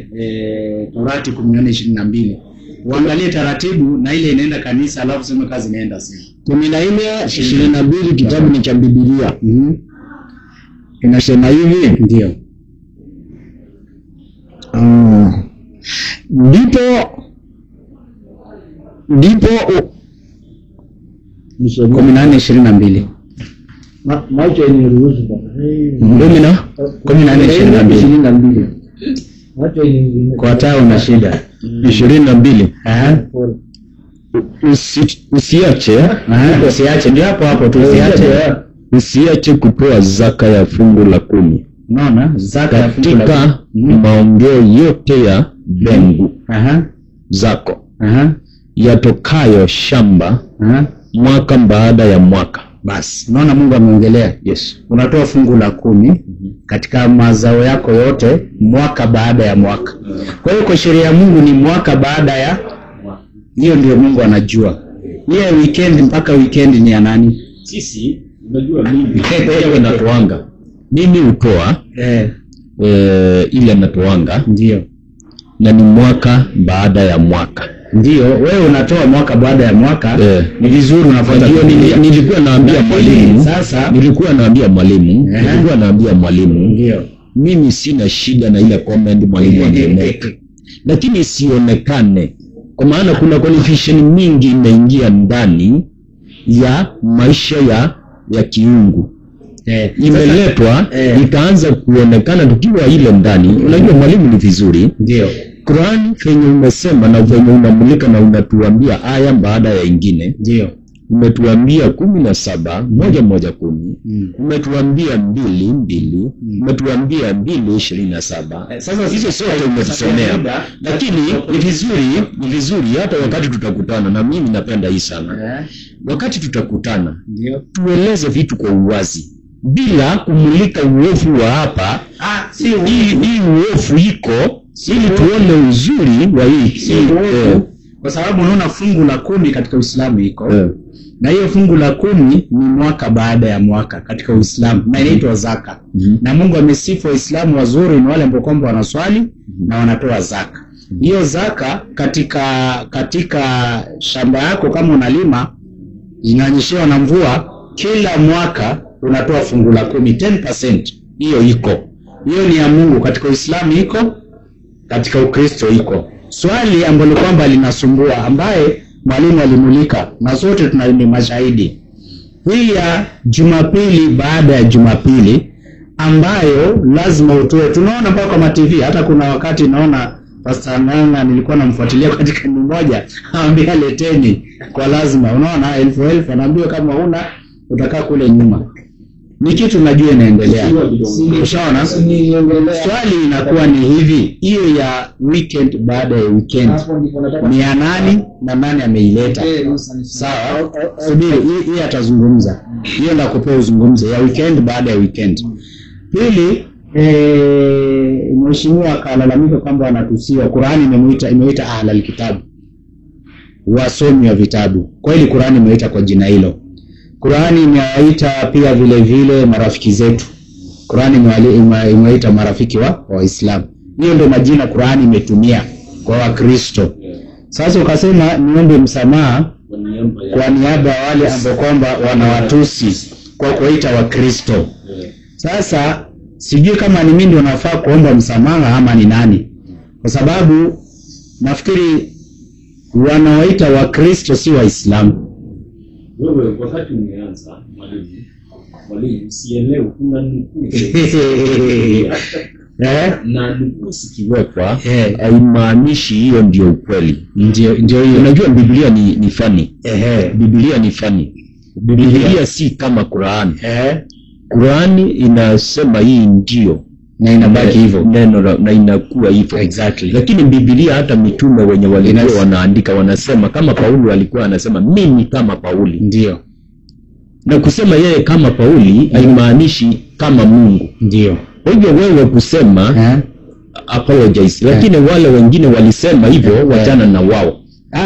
Torati 14:22. Uangalie taratibu na ile inaenda kanisa, alafu sema kazi inaenda sasa. 14:22 kitabu ni cha Biblia. Inasema hivi, ndio. Ndipo 14:22. Macho ni ruhusu bwana. 14:22. Macho ni kwa taa una shida. 22. Usiache ndio hapo tu usiache kutoa zaka ya fungu la 10. Unaona? Zaka ya fungu la 10 katika maongeo yote ya bengu zako yatokayo shamba mwaka baada ya mwaka. Basi unaona Mungu ameongelea. Yes. Unatoa fungu la 10 katika mazao yako yote mwaka baada ya mwaka. Kwa hiyo kwa sheria ya Mungu ni mwaka baada ya hiyo, ndio Mungu anajua. Hiyo weekend mpaka weekend ni ya nani? Sisi unajua mimi wewe natoanga. Mimi utoa ile natoanga ndio. Na ni mwaka baada ya mwaka. Ndio, wewe unatoa mwaka baada ya mwaka. Ni vizuri unafuata. Nilikuwa naambia mwalimu. Sasa nilikuwa naambia mwalimu. Ndio. Mimi sina shida na ile comment mwalimu angemeka. Lakini sionekane. Kwa maana kuna confusion mingi imeingia ndani ya maisha ya kiungu. Imeletwa ikaanza kuonekana tukiwa ile ndani. Unajua mwalimu ni vizuri. Ndio. Qur'an venye umesema na venye unamulika na unatuambia aya baada ya ingine. Ndio. Umetuambia 17 1:10. Umetuambia 2:2. Umetuambia 2:27. Sasa hizo sote umetusomea. Lakini ni vizuri hata wakati tutakutana, na mimi napenda hii sana. Wakati tutakutana, ndio tueleze vitu kwa uwazi bila kumulika uovu wa hapa. Hii uovu iko ili tuone uzuri wa hii. Kwa sababu unaona fungu la 10 katika Uislamu iko. Na hiyo fungu la 10 ni mwaka baada ya mwaka katika Uislamu, na inaitwa zaka. Na Mungu amesifu Waislamu wazuri ni wale ambao kwamba wanaswali na wanatoa zaka. Hiyo zaka katika shamba yako kama unalima inanyeshewa na mvua, kila mwaka unatoa fungu la 10 10%. Hiyo iko. Hiyo ni ya Mungu katika Uislamu iko, katika Ukristo iko. Swali ambalo kwamba linasumbua ambaye mwalimu alimulika na sote tunani mashahidi. Hii ya Jumapili baada ya Jumapili ambayo lazima utoe. Tunaona mpaka kwa TV, hata kuna wakati naona Pastor Nanga nilikuwa namfuatilia katika mmoja, anambia leteni kwa lazima. Unaona 1000 anaambiwa kama huna utakaa kule nyuma. Ni kitu najua inaendelea. Ushaona? Swali inakuwa ni hivi, hiyo ya weekend baada ya weekend ni ya nani na nani ameileta? Sawa? Subiri, hii atazungumza. Hiyo ndio kupea uzungumze ya weekend baada ya weekend. Pili, mheshimiwa akalalamika kwamba anatusiwa. Qur'ani imeita ahlul kitabu, wasomi wa vitabu. Kweli Qur'ani imeita kwa jina hilo. Qur'ani imewaita pia vile vile marafiki zetu. Qur'ani imewaita marafiki wa Waislamu. Hiyo ndio majina Qur'ani imetumia kwa Wakristo. Sasa ukasema niombe msamaha kwa niaba ya wale ambao kwamba wanawatusi kwa kuita Wakristo. Sasa sijui kama ni mimi ndio nafaa kuomba msamaha ama ni nani. Kwa sababu nafikiri wanaoita Wakristo si Waislamu. Wewe wakati umeanza mwalimu sielewi kuna na nukusi kiwekwa haimaanishi hiyo ndio ukweli. Ndio hiyo. Unajua Biblia ni funny. Biblia ni funny. Biblia si kama Qur'an. Qur'an inasema hii ndio na inabaki hivyo neno na inakuwa hivyo. Exactly. Lakini Biblia hata mitume wenye walikuwa wanaandika wanasema kama Paulo alikuwa anasema mimi kama Pauli. Ndio. Na kusema yeye kama Pauli haimaanishi kama Mungu. Ndio. Kwa hivyo wewe kusema apologize, lakini wale wengine walisema hivyo, wachana na wao.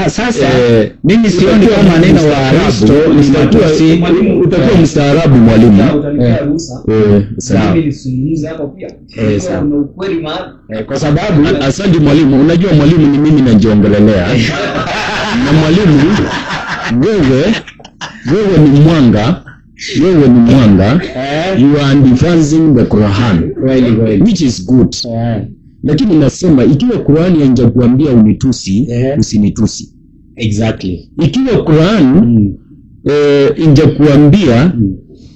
Sasa mimi sioni kama neno wa Arabu utakuwa mstaarabu mwalimu. Sawa. Mimi nisungumze hapo pia. Sawa. Kuna ukweli mahali. Kwa sababu asante mwalimu, unajua mwalimu ni mimi najiongelelea. Na mwalimu wewe ni mwanga. Wewe ni mwanga. You are advancing the Quran. Which is good. Lakini nasema ikiwa Qur'an haijakuambia unitusi, usinitusi. Exactly. Ikiwa Qur'an haijakuambia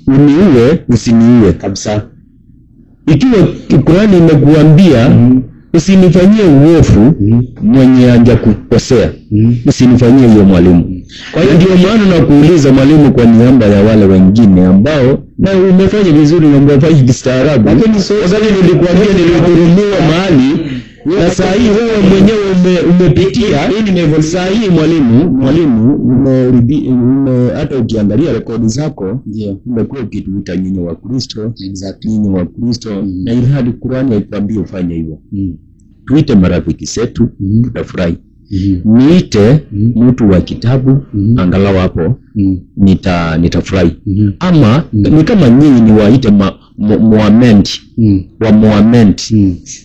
uniue, usiniue kabisa. Ikiwa Qur'an imekuambia usinifanyie uovu mwenye hajakukosea, usinifanyie hiyo mwalimu. Kwa hiyo ndio maana nakuuliza mwalimu kwa niaba ya wale wengine ambao na umefanya vizuri na umefanya kistaarabu. Lakini sababu nilikuambia nilihudhuria mahali na saa hii wewe mwenyewe umepitia hii level. Saa hii mwalimu hata ukiangalia rekodi zako umekuwa ukituita nyinyi wa Kristo. Exactly. Nyinyi wa Kristo na ilhali Qur'ani haikwambii ufanye hivyo. Tuite marafiki zetu, tutafurahi. Niite mtu wa kitabu angalau hapo nitafurahi. Ama ni kama nyinyi ni waite Muhammad wa Muhammad,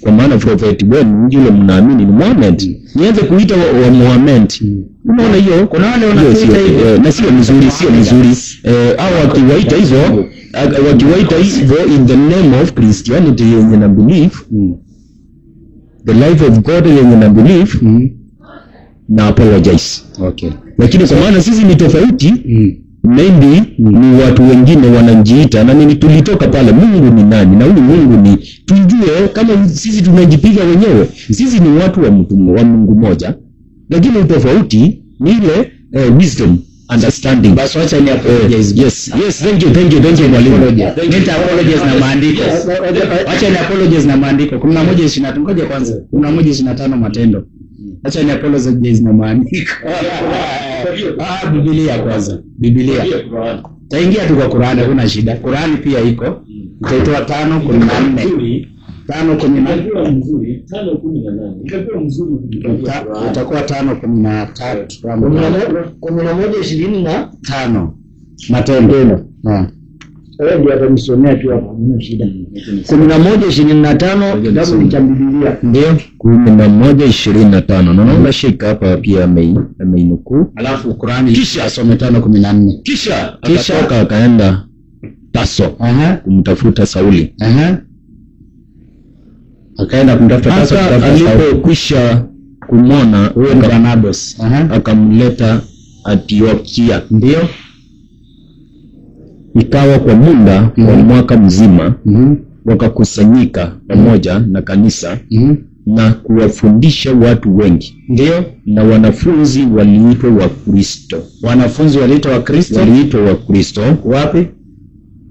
kwa maana prophet wenu yule mnaamini ni Muhammad, nianze kuita wa Muhammad. Unaona hiyo? Kuna wale wanaita hivyo na sio mzuri. Au wakiwaita hivyo in the name of Christianity yenye na believe the life of God yenye na believe na apologize. Okay. Lakini kwa maana sisi ni tofauti, maybe ni watu wengine wanajiita na nini, tulitoka pale Mungu ni nani na huyu Mungu ni tujue kama sisi tunajipiga wenyewe. Sisi ni watu wa Mungu moja, lakini utofauti ni ile wisdom, understanding. Basi acha ni apologize. Yes, thank you mwalimu. Nita apologize na maandiko. Acha ni apologize na maandiko. 11:25 ngoja kwanza. 11:25 matendo. Acha ni apologize na maandiko. Biblia kwanza. Biblia. Taingia tu kwa Qur'ani, hakuna shida. Qur'ani pia iko. Itaitwa 5:14. 5:14. 5:18. Itakuwa 5:13. 11:25 matendo. Ndio atanisomea tu hapa, hamna shida. 11:25 kitabu cha Biblia. Ndio 11:25. Naona shika hapa pia ameinukuu. Alafu Qur'ani kisha asome 5:14. Kisha akatoka akaenda Taso kumtafuta Sauli. Akaenda kumtafuta Taso. Alipokwisha kumwona huyo Barnabas akamleta Antiokia. Ndio ikawa kwa muda wa mwaka mzima wakakusanyika pamoja na kanisa na kuwafundisha watu wengi. Ndio. Na wanafunzi waliitwa wa Kristo. Wanafunzi waliitwa wa Kristo. Waliitwa wa Kristo. Wapi?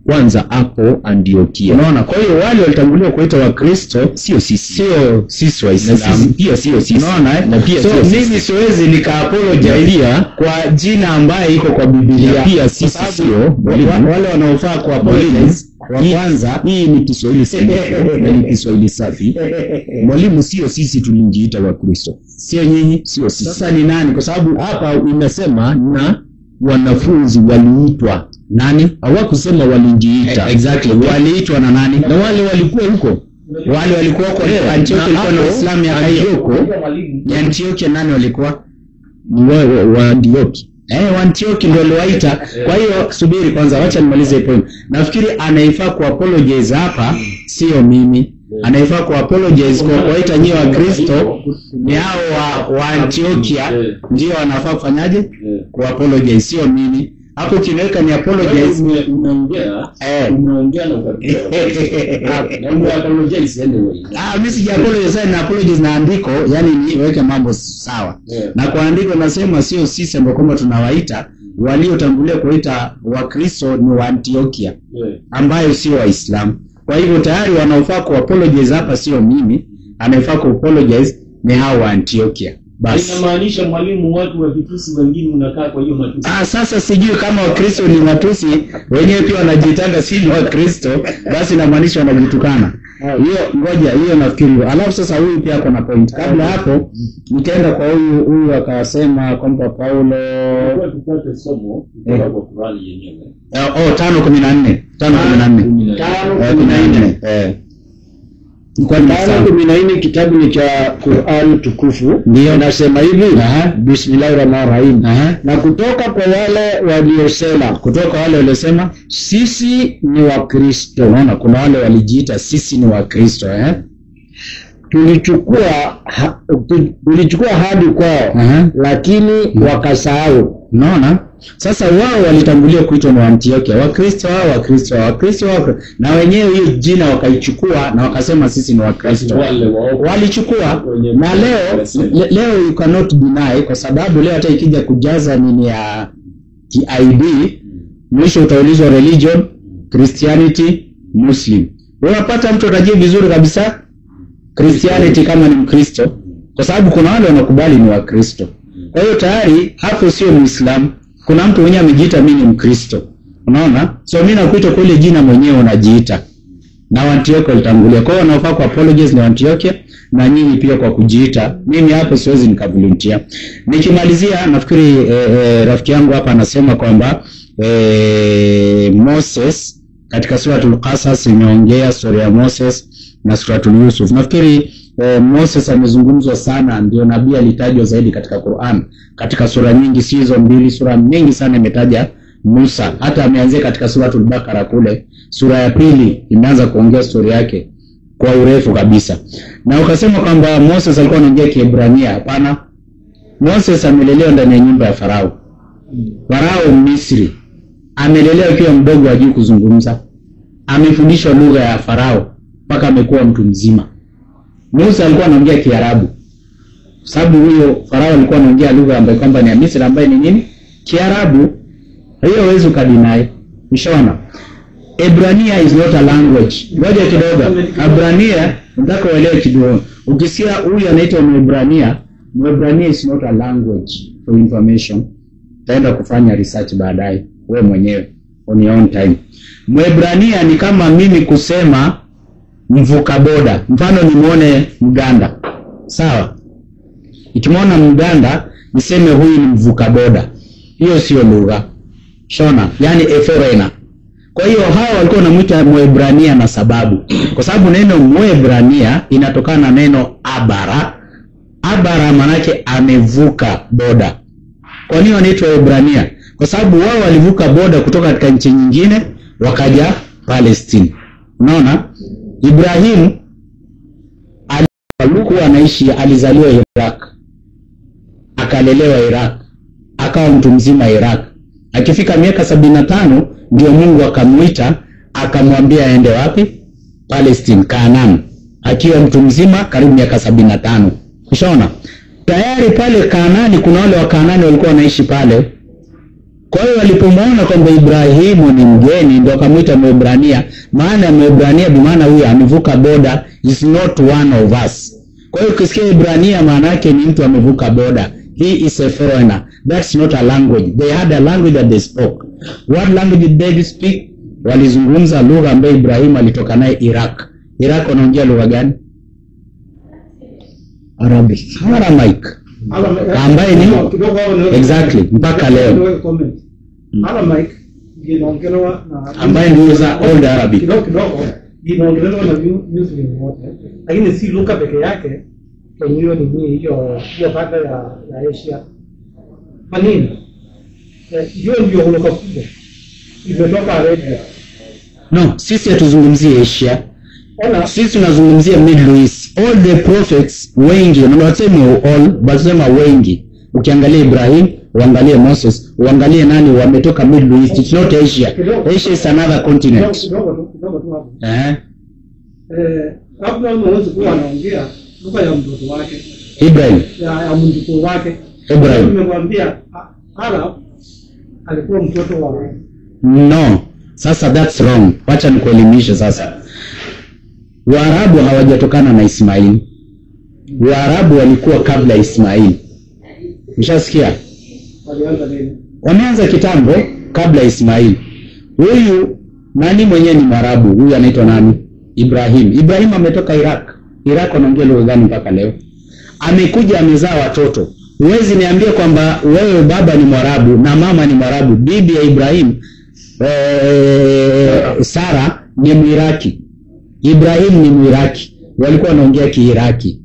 Kwanza hapo Antiokia. Unaona, kwa hiyo wale walitangulia kuitwa wa Kristo, sio sisi. Sio sisi Waislamu. Na sisi pia sio sisi. Unaona na pia sio mimi siwezi nika-apologize kwa jina ambaye iko kwa Biblia. Pia sisi sio wale wanaofaa kwa apologize. Wa kwanza hii ni Kiswahili safi. Ni Kiswahili safi. Mwalimu, sio sisi tulinjiita wa Kristo. Sio nyinyi, sio sisi. Sasa ni nani? Kwa sababu hapa inasema na wanafunzi waliitwa. Nani? Hawakusema walinjiita. Exactly. Waliitwa na nani? Na wale walikuwa huko. Wale walikuwa huko Antiokia, ilikuwa na Uislamu ya Antiokia. Antiokia nani walikuwa? Ni wa Antiokia. Wa Antiokia ndio waliwaita. Kwa hiyo subiri kwanza, acha nimalize point. Nafikiri anaifaa ku apologize hapa sio mimi. Anaifaa ku apologize kwa kuwaita nyinyi wa Kristo ni hao wa Antiokia ndio wanafaa kufanyaje? Ku apologize sio mimi. hapo kinaweka ni apologize. Umeongea na ukapita. Na umeapologize anyway. Mimi sija apologize na apologize na andiko, yani niweke mambo sawa. Na kwa andiko nasema sio sisi ambao kwamba tunawaita, waliotangulia kuita Wakristo ni wa Antiokia ambayo sio Waislamu. Kwa hivyo tayari wanaofaa ku apologize hapa sio mimi, anayefaa ku apologize ni hao wa Antiokia. Basi inamaanisha mwalimu, watu wa Kitusi wengine unakaa kwa hiyo matusi. Sasa sijui kama Wakristo ni matusi, wenyewe pia wanajitanga si ni Wakristo, basi inamaanisha wanajitukana. Hiyo ngoja, hiyo nafikiri. Alafu sasa huyu pia ako na point. Kabla hapo nikaenda kwa huyu akasema kwamba Paulo tupate somo kutoka kwa Qur'ani yenyewe. 5:14. 5:14. Kwa 5:14 kitabu ni cha Qur'an tukufu. Ndio nasema hivi, Bismillahirrahmanirrahim. Na kutoka kwa wale waliosema sisi ni Wakristo. Unaona kuna wale walijiita sisi ni Wakristo tulichukua hadi kwao, lakini wakasahau. Unaona? Sasa wao walitangulia kuitwa na Antiokia, Wakristo na wenyewe hiyo jina wakaichukua na wakasema sisi ni Wakristo. Walichukua na leo you cannot deny, kwa sababu leo hata ikija kujaza nini ya ID, mwisho utaulizwa religion, Christianity, Muslim. Unapata mtu atajie vizuri kabisa Christianity kama ni Mkristo, kwa sababu kuna wale wanakubali ni Wakristo. Kwa hiyo tayari hapo sio Muislamu. Kuna mtu mwenyewe amejiita mimi ni Mkristo. Unaona? So mimi nakuita kwa ile jina mwenyewe unajiita. Na Antiokia litangulia. Kwa hiyo wanafaa ku apologize na Antiokia na nyinyi pia kwa kujiita. Mimi hapo siwezi nikavolunteer. Nikimalizia nafikiri rafiki yangu hapa anasema kwamba Moses katika suratul Qasas imeongea story ya Moses na suratul Yusuf. Nafikiri Moses amezungumzwa sana, ndio nabii alitajwa zaidi katika Qur'an. Katika sura nyingi, si hizo mbili, sura nyingi sana imetaja Musa. Hata ameanzia katika suratul Bakara kule. Sura ya pili imeanza kuongea story yake kwa urefu kabisa. Na ukasema kwamba Moses alikuwa anaongea Kiebrania. Hapana. Moses amelelewa ndani ya nyumba ya Farao. Farao Misri. Amelelewa akiwa mdogo hajui kuzungumza. Amefundishwa lugha ya Farao mpaka amekuwa mtu mzima. Musa alikuwa anaongea Kiarabu. Sababu huyo Farao alikuwa anaongea lugha ambayo kwamba ni ya Misri ambayo ni nini? Kiarabu. Hiyo huwezi ukadinai. Ushaona? Ebrania is not a language. Ngoja kidogo. Ebrania nataka uelewe kidogo. Ukisikia huyu anaitwa Mwebrania, Mwebrania is not a language for information. Taenda kufanya research baadaye wewe mwenyewe on your own time. Mwebrania ni kama mimi kusema mvuka boda. Mfano nimuone Mganda. Sawa? Ikimwona Mganda niseme huyu ni mvuka boda. Hiyo sio lugha. Shona, yani a foreigner. Kwa hiyo hawa walikuwa wanamuita Mwebrania na sababu. Kwa sababu neno Mwebrania inatokana na neno abara. Abara manake amevuka boda. Kwa nini wanaitwa Waebrania? Kwa sababu wao walivuka boda kutoka katika nchi nyingine wakaja Palestine. Unaona? Ibrahim alikuwa anaishi, alizaliwa Iraq. Akalelewa Iraq. Akawa mtu mzima Iraq. Akifika miaka 75 ndio Mungu akamuita, akamwambia aende wapi? Palestine, Canaan. Akiwa mtu mzima karibu miaka 75. Ushaona? Tayari pale Kanaani kuna wale wa Kanaani walikuwa wanaishi pale. Kwa hiyo walipomwona kwamba Ibrahimu ni mgeni ndio akamuita Mwebrania. Maana ya Mwebrania bi maana huyu amevuka boda, is not one of us. Kwa hiyo ukisikia Ibrania maana yake ni mtu amevuka boda. He is a foreigner. That's not a language. They had a language that they spoke. What language did they speak? Walizungumza lugha ambayo Ibrahim alitoka naye Iraq. Iraq wanaongea lugha gani? Arabic. Aramaic. Ambaye ni exactly mpaka leo. Aramaic inaongelewa na ambaye ni za old Arabic. Kidogo inaongelewa na Misri wote. Lakini si lugha peke yake. Kwa hiyo ni hiyo pande ya Asia. Kwa nini? Hiyo ndio lugha kubwa. Imetoka Arabia. No, sisi hatuzungumzie Asia. Sisi tunazungumzia Middle East. All the prophets wengi, na wasema all, basema wengi. Ukiangalia Ibrahim uangalie Moses, uangalie nani wametoka Middle East. It's not Asia. Asia is another continent. Kidogo tu hapo. Abraham hawezi kuwa anaongea lugha ya mtoto wake. Ibrahim. Ya mtoto wake. Ibrahim. Nimemwambia Arab alikuwa mtoto wa No. Sasa that's wrong. Wacha nikuelimishe sasa. Waarabu hawajatokana na Ismail. Waarabu walikuwa kabla Ismail. Mshasikia? walianza nini? Wameanza kitambo kabla Ismail. Huyu nani mwenyewe ni Mwarabu? Huyu anaitwa nani? Ibrahim. Ibrahim ametoka Iraq. Iraq wanaongea lugha gani mpaka leo? Amekuja amezaa watoto. Huwezi niambie kwamba wewe baba ni Mwarabu na mama ni Mwarabu. Bibi ya Ibrahim Sara ni Mwiraki. Ibrahim ni Mwiraki. Walikuwa wanaongea Kiiraki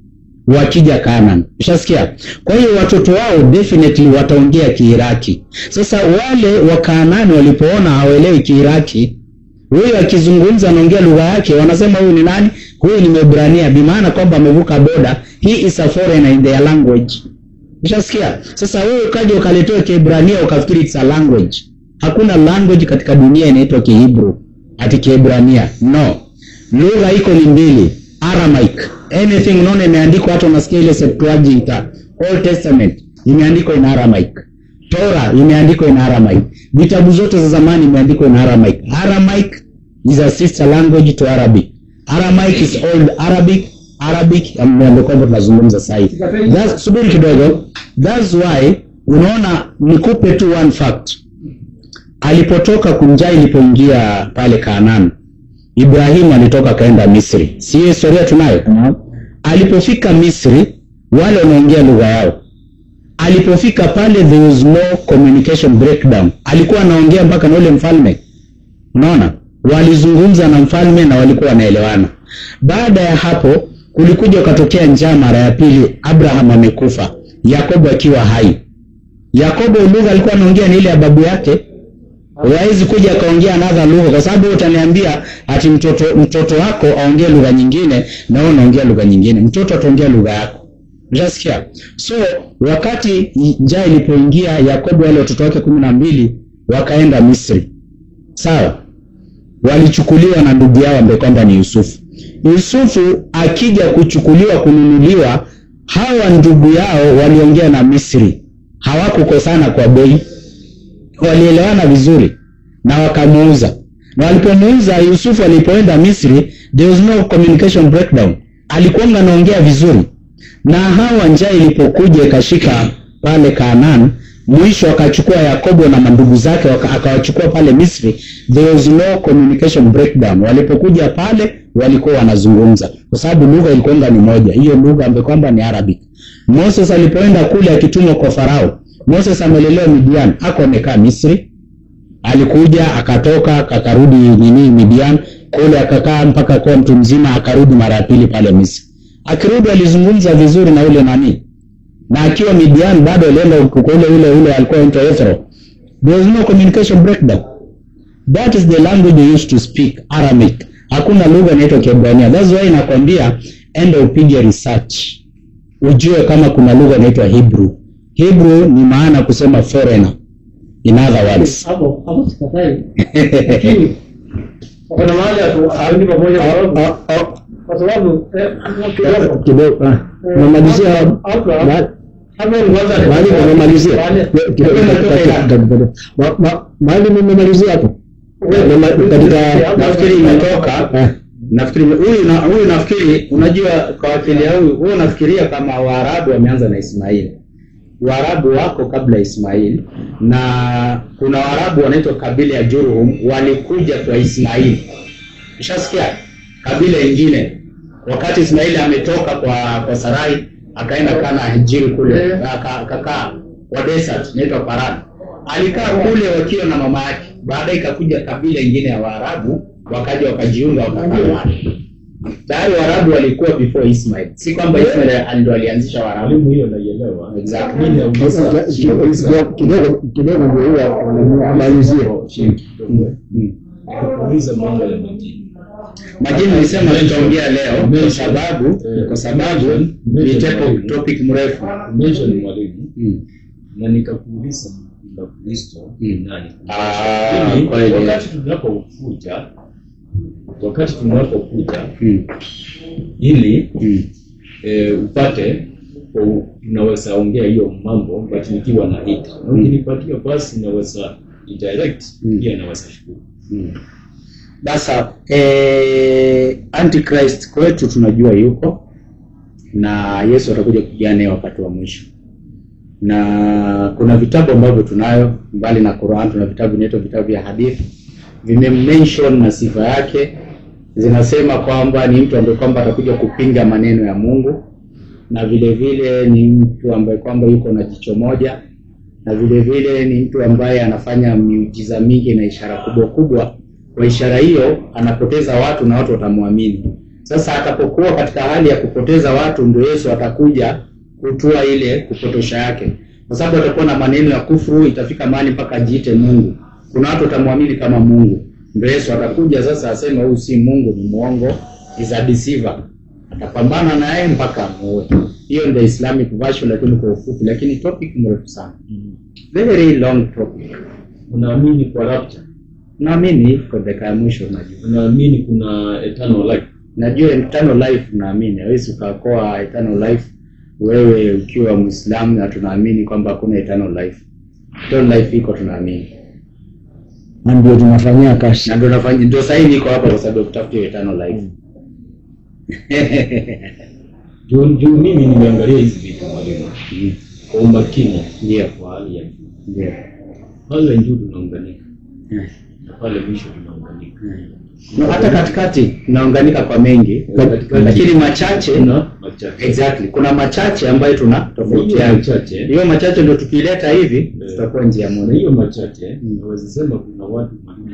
wakija Canaan. Ushasikia? Kwa hiyo watoto wao definitely wataongea Kiiraki. Sasa wale wa Canaan walipoona hawaelewi Kiiraki, huyu akizungumza anaongea lugha yake, wanasema huyu ni nani? Huyu ni Mwebrania, bi maana kwamba amevuka boda. He is a foreigner in their language. Ushasikia? Sasa wewe ukaje ukaletea Kiebrania ukafikiri it's a language. Hakuna language katika dunia inaitwa Kihebrew ati Kiebrania. No. Lugha iko ni mbili. Aramaic. Anything unaona imeandikwa, hata unasikia ile Septuaginta, Old Testament imeandikwa in Aramaic. Torah imeandikwa in Aramaic. Vitabu zote za zamani imeandikwa in Aramaic. Aramaic is a sister language to Arabic. Aramaic is old Arabic. Arabic ndio kwamba tunazungumza sasa hivi. Subiri kidogo. That's why unaona, nikupe tu one fact. Alipotoka Kunjai, ilipoingia pale Canaan, Ibrahim alitoka kaenda Misri. Si historia tunayo? Alipofika Misri, wale wanaongea lugha yao. Alipofika pale, there was no communication breakdown. Alikuwa anaongea mpaka na ule mfalme. Unaona? Walizungumza na mfalme na walikuwa wanaelewana. Baada ya hapo, kulikuja ukatokea njaa mara ya pili. Abraham amekufa, Yakobo akiwa hai. Yakobo lugha alikuwa anaongea ni ile ya babu yake. Hawezi kuja akaongea another lugha, kwa sababu utaaniambia ati mtoto wako aongee lugha nyingine na wewe unaongea lugha nyingine. Mtoto ataongea lugha yako. Unasikia? So wakati njaa ilipoingia, Yakobo wale watoto wake 12 wakaenda Misri. Sawa? Walichukuliwa na ndugu yao ambaye kwamba ni Yusufu. Yusufu akija kuchukuliwa, kununuliwa, hawa ndugu yao waliongea na Misri. Hawakukosana kwa bei. Walielewana vizuri na wakamuuza. Na walipomuuza, Yusufu alipoenda Misri, there was no communication breakdown. Alikuwa anaongea vizuri. Na hawa njaa ilipokuja ikashika pale Canaan, mwisho akachukua Yakobo na mandugu zake akawachukua pale Misri. There was no communication breakdown. Walipokuja pale walikuwa wanazungumza, kwa sababu lugha ilikuwa ni moja. Hiyo lugha ambayo kwamba ni Arabic. Moses alipoenda kule akitumwa kwa Farao, Moses amelelewa Midian, hako amekaa Misri. Alikuja akatoka akarudi Midian, kule akakaa mpaka kwa mtu mzima, akarudi mara ya pili pale Misri. Akirudi alizungumza vizuri na ule nani. Na akiwa Midian bado alienda ule alikuwa anaitwa Jethro. There was no communication breakdown. That is the language they used to speak, Aramaic. Hakuna lugha inaitwa Kiebrania. That's why nakwambia enda upige research, ujue kama kuna lugha inaitwa Hebrew. Hebrew ni maana kusema foreigner, in other words. Hapo sikatai. Kuna mahali hapo pamoja kwa sababu kidogo namalizia hapo nimemalizia mahali nimemalizia hapo katika nafikiri imetoka. Nafikiri huyu nafikiri unajua kwa akili ya huyu unafikiria kama Waarabu wameanza na Ismail. Waarabu wako kabla Ismail, na kuna Waarabu wanaitwa kabila ya Jurhum walikuja kwa Ismail. Ushasikia? Kabila nyingine wakati Ismail ametoka kwa Sarai akaenda kana Hijiri kule akakaa kwa desert inaitwa Paran. Alikaa kule wakiwa na mama yake. Baadaye ikakuja kabila nyingine ya Waarabu wakaja wakajiunga wakakaa. Tayari Waarabu walikuwa before Ismail. Si kwamba Ismail ndio alianzisha Waarabu. Hiyo naielewa. Exactly. Kidogo ndio hiyo anamalizia. Kuuliza mambo ya majini. Majini nilisema tutaongea leo kwa sababu ni topic mrefu. Mention mwalimu. na nikakuuliza mpinga Kristo ni nani? kweli. Wakati tunapokuja ili upate tunaweza ongea hiyo mambo but nikiwa na hita. Na ukinipatia basi naweza direct pia naweza shukuru. Sasa Antichrist kwetu tunajua yuko na Yesu atakuja kupigana wakati wa mwisho. Na kuna vitabu ambavyo tunayo mbali na Qur'an, tuna vitabu vinaitwa vitabu vya hadithi. Vimemention na sifa yake, zinasema kwamba ni mtu ambaye kwamba atakuja kupinga maneno ya Mungu, na vile vile ni mtu ambaye kwamba yuko na jicho moja, na vile vile ni mtu ambaye anafanya miujiza mingi na ishara kubwa kubwa. Kwa ishara hiyo anapoteza watu na watu watamwamini. Sasa atapokuwa katika hali ya kupoteza watu, ndio Yesu atakuja kutoa ile kupotosha yake, kwa sababu atakuwa na maneno ya kufuru, itafika mahali mpaka jiite Mungu. Kuna watu watamwamini kama Mungu, ndio Yesu atakuja sasa aseme huyu si Mungu, ni muongo, is a deceiver. Atapambana naye mpaka amuue. Hiyo ndio Islamic version, lakini kwa ufupi, lakini topic mrefu sana. Very long topic. Unaamini kwa rapture? Naamini kwa dakika ya mwisho najua. Unaamini kuna eternal life? Najua eternal life naamini. Hawezi ukakoa eternal life wewe ukiwa Muislamu, na tunaamini kwamba hakuna eternal life. Eternal life iko, tunaamini. Na ndio tunafanyia kazi. Na ndio nafanya, ndio sasa niko hapa kwa sababu kutafuta eternal life. Juu mimi nimeangalia hizi vitu mwalimu kwa umakini, ndio kwa hali ya ndio pale juu tunaunganika na pale mwisho tunaunganika. No, hata katikati tunaunganika kwa mengi, lakini machache exactly. Kuna machache ambayo tunatofautiana. Hiyo machache ndio tukileta hivi tutakuwa njia moja. Hiyo machache naweza sema kuna watu mwalimu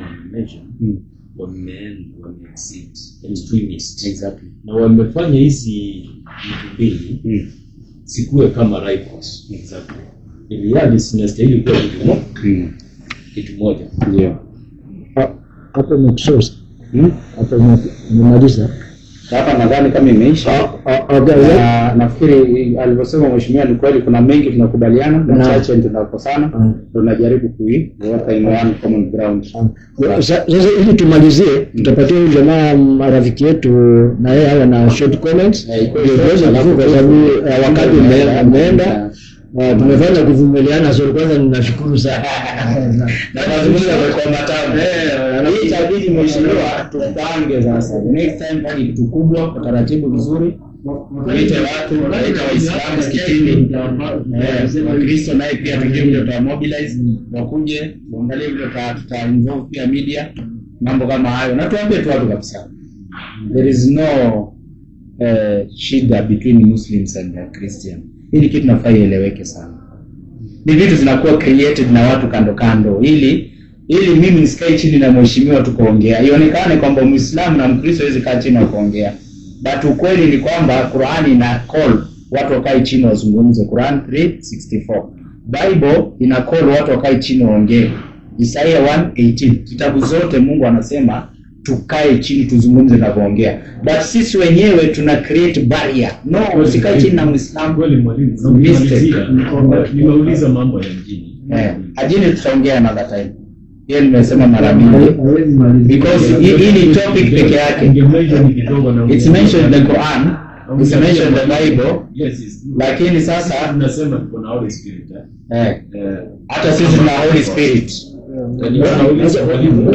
wamention wameexceed extremist, exactly, na wamefanya hizi vitu mbili sikuwe kama rivals, exactly, ili sinastahili kuwa kitu moja. Ndio hapo ni source hapo nimemaliza hapa, nadhani kama imeisha. Nafikiri alivyosema mheshimiwa ni kweli, kuna mengi tunakubaliana, machache tunakosana, tunajaribu kuiweka in one common ground. Sasa ili tumalizie, tutapatia huyu jamaa marafiki yetu na yeye awe na short comments kwa sababu wakati umeenda. Tumefanya kuvumiliana, sio kwanza ninashukuru sana. Na nazungumza kwa matamu. Hii itabidi mheshimiwa tupange sasa. Next time kwa kitu kubwa, kwa taratibu vizuri. Tuite watu, tuite Waislamu sikitini. Wakristo naye pia tujue vile tutamobilize, wakuje, tuangalie vile tutainvolve pia media, mambo kama hayo. Na tuambie tu watu kabisa. There is no shida between Muslims and Christians. Hili kitu nafaa ieleweke sana. Ni vitu zinakuwa created na watu kando kando, ili mimi nisikae chini na mheshimiwa tukaongea. Ionekane kwamba Muislamu na Mkristo hawezi kaa chini na kuongea. But ukweli ni kwamba Qur'ani ina call watu wakae chini wazungumze. Quran 3:64. Bible ina call watu wakae chini waongee. Isaiah 1:18. Kitabu zote Mungu anasema tukae chini tuzungumze na kuongea. But sisi wenyewe tuna create barrier. No, usikae chini na Muislamu. Kweli mwalimu, nimeuliza mambo ya mjini. Ajini tutaongea another time. Hiyo nimesema mara mingi. Because hii ni topic peke yake. It's mentioned in the Quran, it's mentioned in the Bible. Yes, it's true. Lakini sasa tunasema tuko na Holy Spirit. Hata sisi tuna Holy Spirit. Nauliza mwalimu,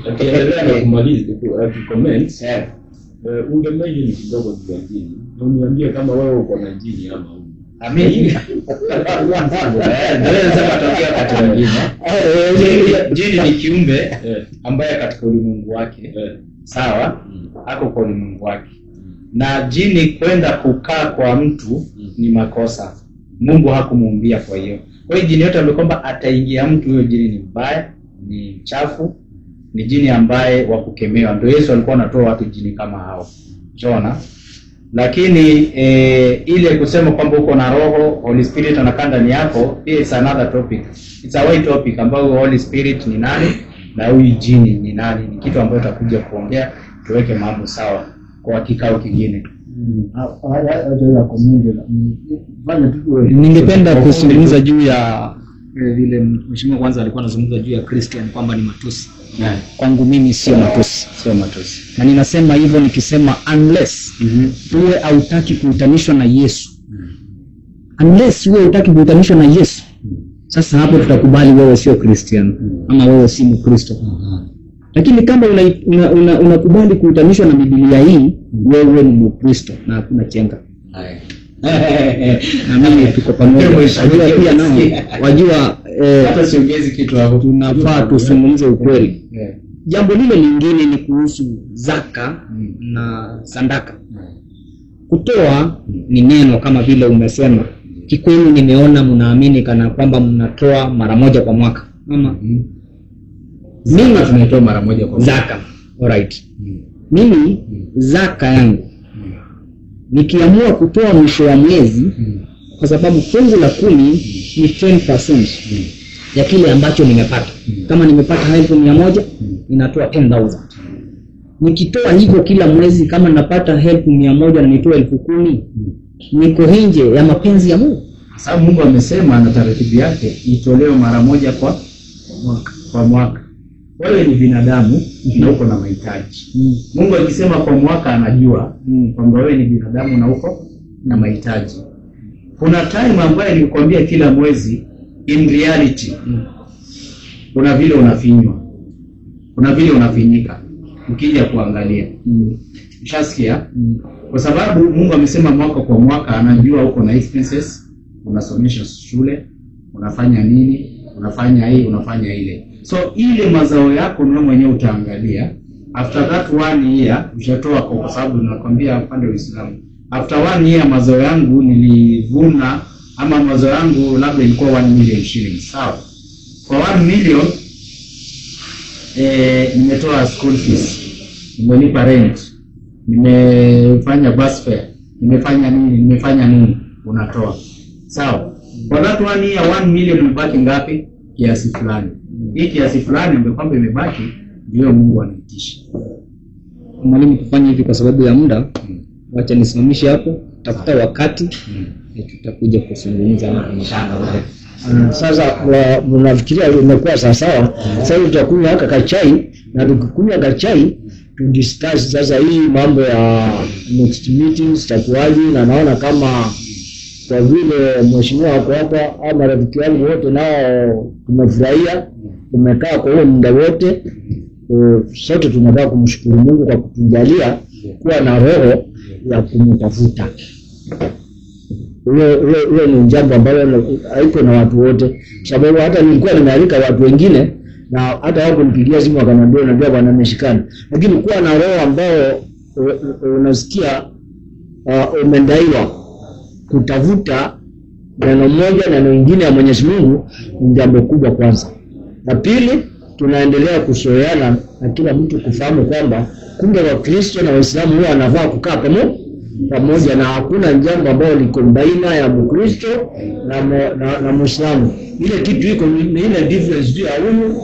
akiendelea na kumaliza comment, ungemeje kidogo mjini, na uniambie kama wewe uko na jini ama huko. Amini. Ndio nasema tokea katika wengine. Jini ni kiumbe ambaye katika ulimwengu wake, sawa, ako kwa ulimwengu wake. Na jini kwenda kukaa kwa mtu ni makosa. Mungu hakumuumbia kwa hiyo. Kwa hiyo jini yote ambaye kwamba ataingia mtu, huyo jini ni mbaya, ni chafu, ni jini ambaye wa kukemewa. Ndio Yesu alikuwa anatoa watu jini kama hao. Unaona? Lakini ile kusema kwamba uko na roho, Holy Spirit anakaa ndani yako, it's another topic. It's a wide topic ambayo Holy Spirit ni nani na huyu jini ni nani, ni kitu ambacho tutakuja kuongea, tuweke mambo sawa kwa kikao kingine. Ningependa kuzungumza juu ya vile mheshimiwa kwanza alikuwa anazungumza juu ya Christian kwamba ni matusi. Kwangu mimi sio matusi. Na ninasema hivyo nikisema unless wewe hautaki kuutanishwa na Yesu. Unless wewe hutaki kuutanishwa na Yesu. Sasa hapo tutakubali wewe sio Christian ama wewe si Mkristo. Lakini kama unakubali kuutanishwa na Biblia hii, wewe ni Mkristo na hakuna chenga. Na mimi tuko pamoja. Pia nao wajua hata siongezi kitu hapo. Tunafaa tuzungumze ukweli. Jambo lile lingine ni kuhusu zaka na sadaka. Kutoa ni neno kama vile umesema. Kikweli nimeona mnaamini kana kwamba mnatoa mara moja kwa mwaka. Mama. Mimi tunatoa mara moja kwa mwaka. Zaka. Alright. Mimi zaka yangu nikiamua kutoa mwisho wa mwezi kwa sababu fungu la 10 ni 10% ya kile ambacho nimepata. Kama nimepata 1,100 ninatoa 10,000. Nikitoa hivyo kila mwezi kama napata 1,100 na nitoa 10,000 niko nje ya mapenzi ya Mungu. Sababu Mungu amesema na taratibu yake itolewe mara moja kwa mwaka. Wewe ni binadamu na uko na mahitaji. Mungu akisema kwa mwaka anajua kwamba wewe ni binadamu na uko na mahitaji. Kuna time ambayo nilikwambia kila mwezi in reality kuna vile unafinywa. Kuna vile unafinyika ukija kuangalia. Ushasikia? Kwa sababu Mungu amesema mwaka kwa mwaka anajua uko na expenses, unasomesha shule, unafanya nini, unafanya hii, unafanya ile. So ile mazao yako wewe mwenyewe utaangalia. After that 1 year utatoa kwa sababu ninakwambia upande wa Uislamu. After 1 year mazao yangu nilivuna ama mazao yangu labda ilikuwa 1 million shillings. Sawa. Kwa 1 million nimetoa school fees, nimelipa rent, nimefanya bus fare, nimefanya nini unatoa. Sawa. Kwa that 1 year 1 million imebaki ngapi? Kiasi fulani. Hii kiasi fulani ndio kwamba imebaki ndio Mungu anaitisha. Mwalimu tufanye hivi kwa sababu ya muda. Wacha nisimamishe hapo, tafuta wakati tutakuja kuzungumza na inshallah. Sasa mnafikiria imekuwa sawa. Sasa tutakunywa haka kachai na tukikunywa kachai to discuss sasa hii mambo ya next meetings takuaje, na naona kama kwa vile mheshimiwa wako hapa ama rafiki wangu wote nao tumefurahia tumekaa kwa huo muda wote. Sote tunataka kumshukuru Mungu kwa kutujalia kuwa na roho ya kumtafuta. Hiyo ni jambo ambalo haiko na watu wote, sababu hata nilikuwa nimealika watu wengine na hata wao kunipigia simu wakaniambia unajua bwana nimeshikana, lakini kuwa na roho ambao unasikia umendaiwa kutafuta neno moja na neno lingine ya Mwenyezi Mungu ni jambo kubwa kwanza. Na pili, tunaendelea kusoeana na kila mtu kufahamu kwamba kumbe Wakristo na Waislamu huwa wanafaa kukaa pamoja na hakuna jambo ambalo liko baina ya Mkristo na Muislamu. Ile kitu iko ni ile difference ya huyu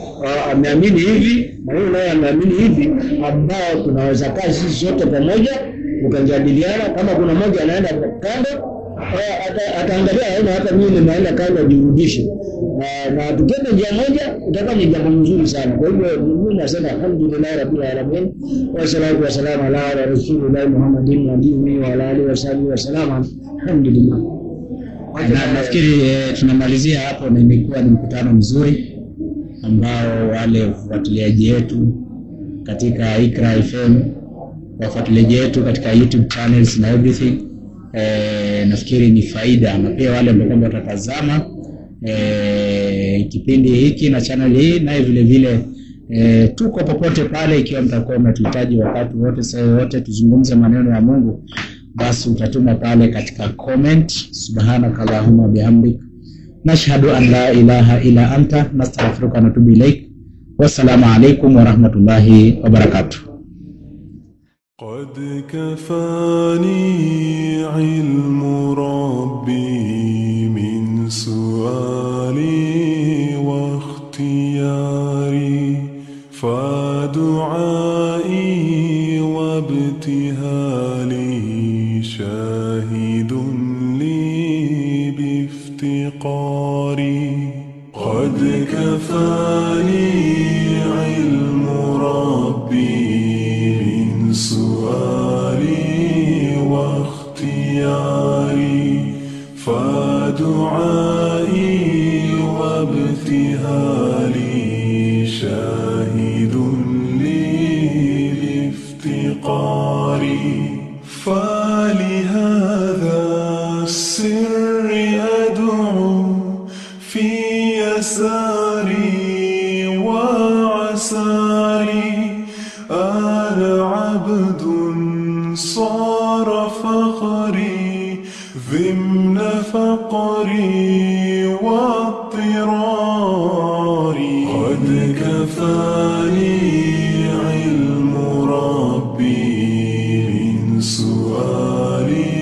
ameamini hivi na huyu naye ameamini hivi, ambao tunaweza kaa sisi sote pamoja tukajadiliana. Kama kuna mmoja anaenda kando ataangalia hata mimi nimeenda kando jirudishe, na tukienda njia moja utakuwa ni jambo nzuri sana. Kwa hivyo mimi nasema alhamdulillah rabbil alamin wa salatu wa salamu ala rasulillah Muhammadin nabiyyi wa ala alihi wa sahbihi wa sallam. Alhamdulillah. Na nafikiri tunamalizia hapo, na imekuwa ni mkutano mzuri ambao wale wafuatiliaji wetu katika Iqra FM, wafuatiliaji wetu katika YouTube channels na everything, nafikiri ni faida, na pia wale ambao watatazama kipindi hiki na channel hii, na vile vile tuko popote pale. Ikiwa mtakuwa mnatuhitaji wakati wote saa yote tuzungumze maneno ya Mungu, basi utatuma pale katika comment subhanakallahumma bihamdik nashhadu an la ilaha illa anta nastaghfiruka wa natubu ilaik. Wassalamu alaykum wa rahmatullahi wa barakatuh. قد كفاني علم ربي من سؤالي واختياري فدعائي وابتهالي واختياري فدعائي وابتهالي شاهد لي بافتقاري فلهذا السر أدعو في يساري وعساري أنا عبد صار فخري ضمن فقري واضطراري قد كفاني علم ربي من سؤالي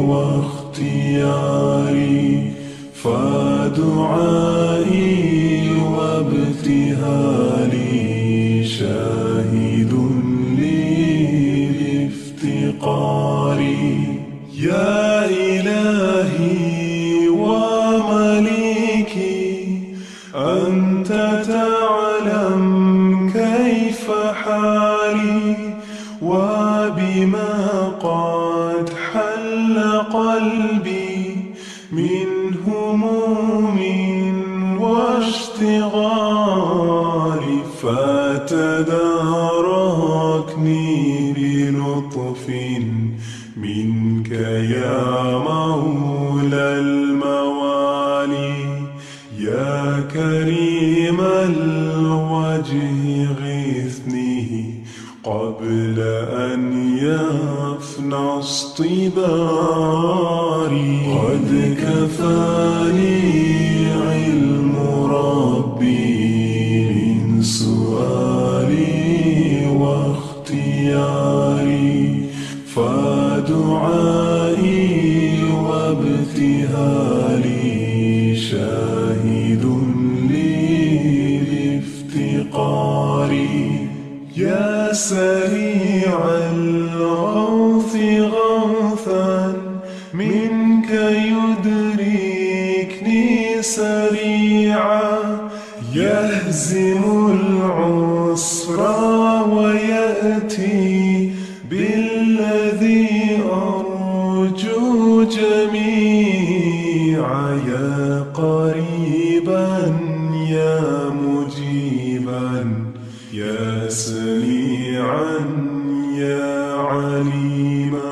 واختياري فدعائي وابتهالي شاهد لي بافتقاري يا إلهي ومليكي أنت تعلم كيف حالي وبما قد حل قلبي من هموم واشتغال فتداركني بلطف منك يا مولى الموالي يا كريم الوجه غثني قبل أن يفنى اصطباري قد كفاني علم ربي من سؤالي واختياري فدعائي وابتهالي شاهد لي بافتقاري يا سريع الغوث غوثا منك يدركني سريعا يهزم العسر ويأتي بالذي أرجو جميعا يا قريبا يا مجيبا يا سميعا يا عليما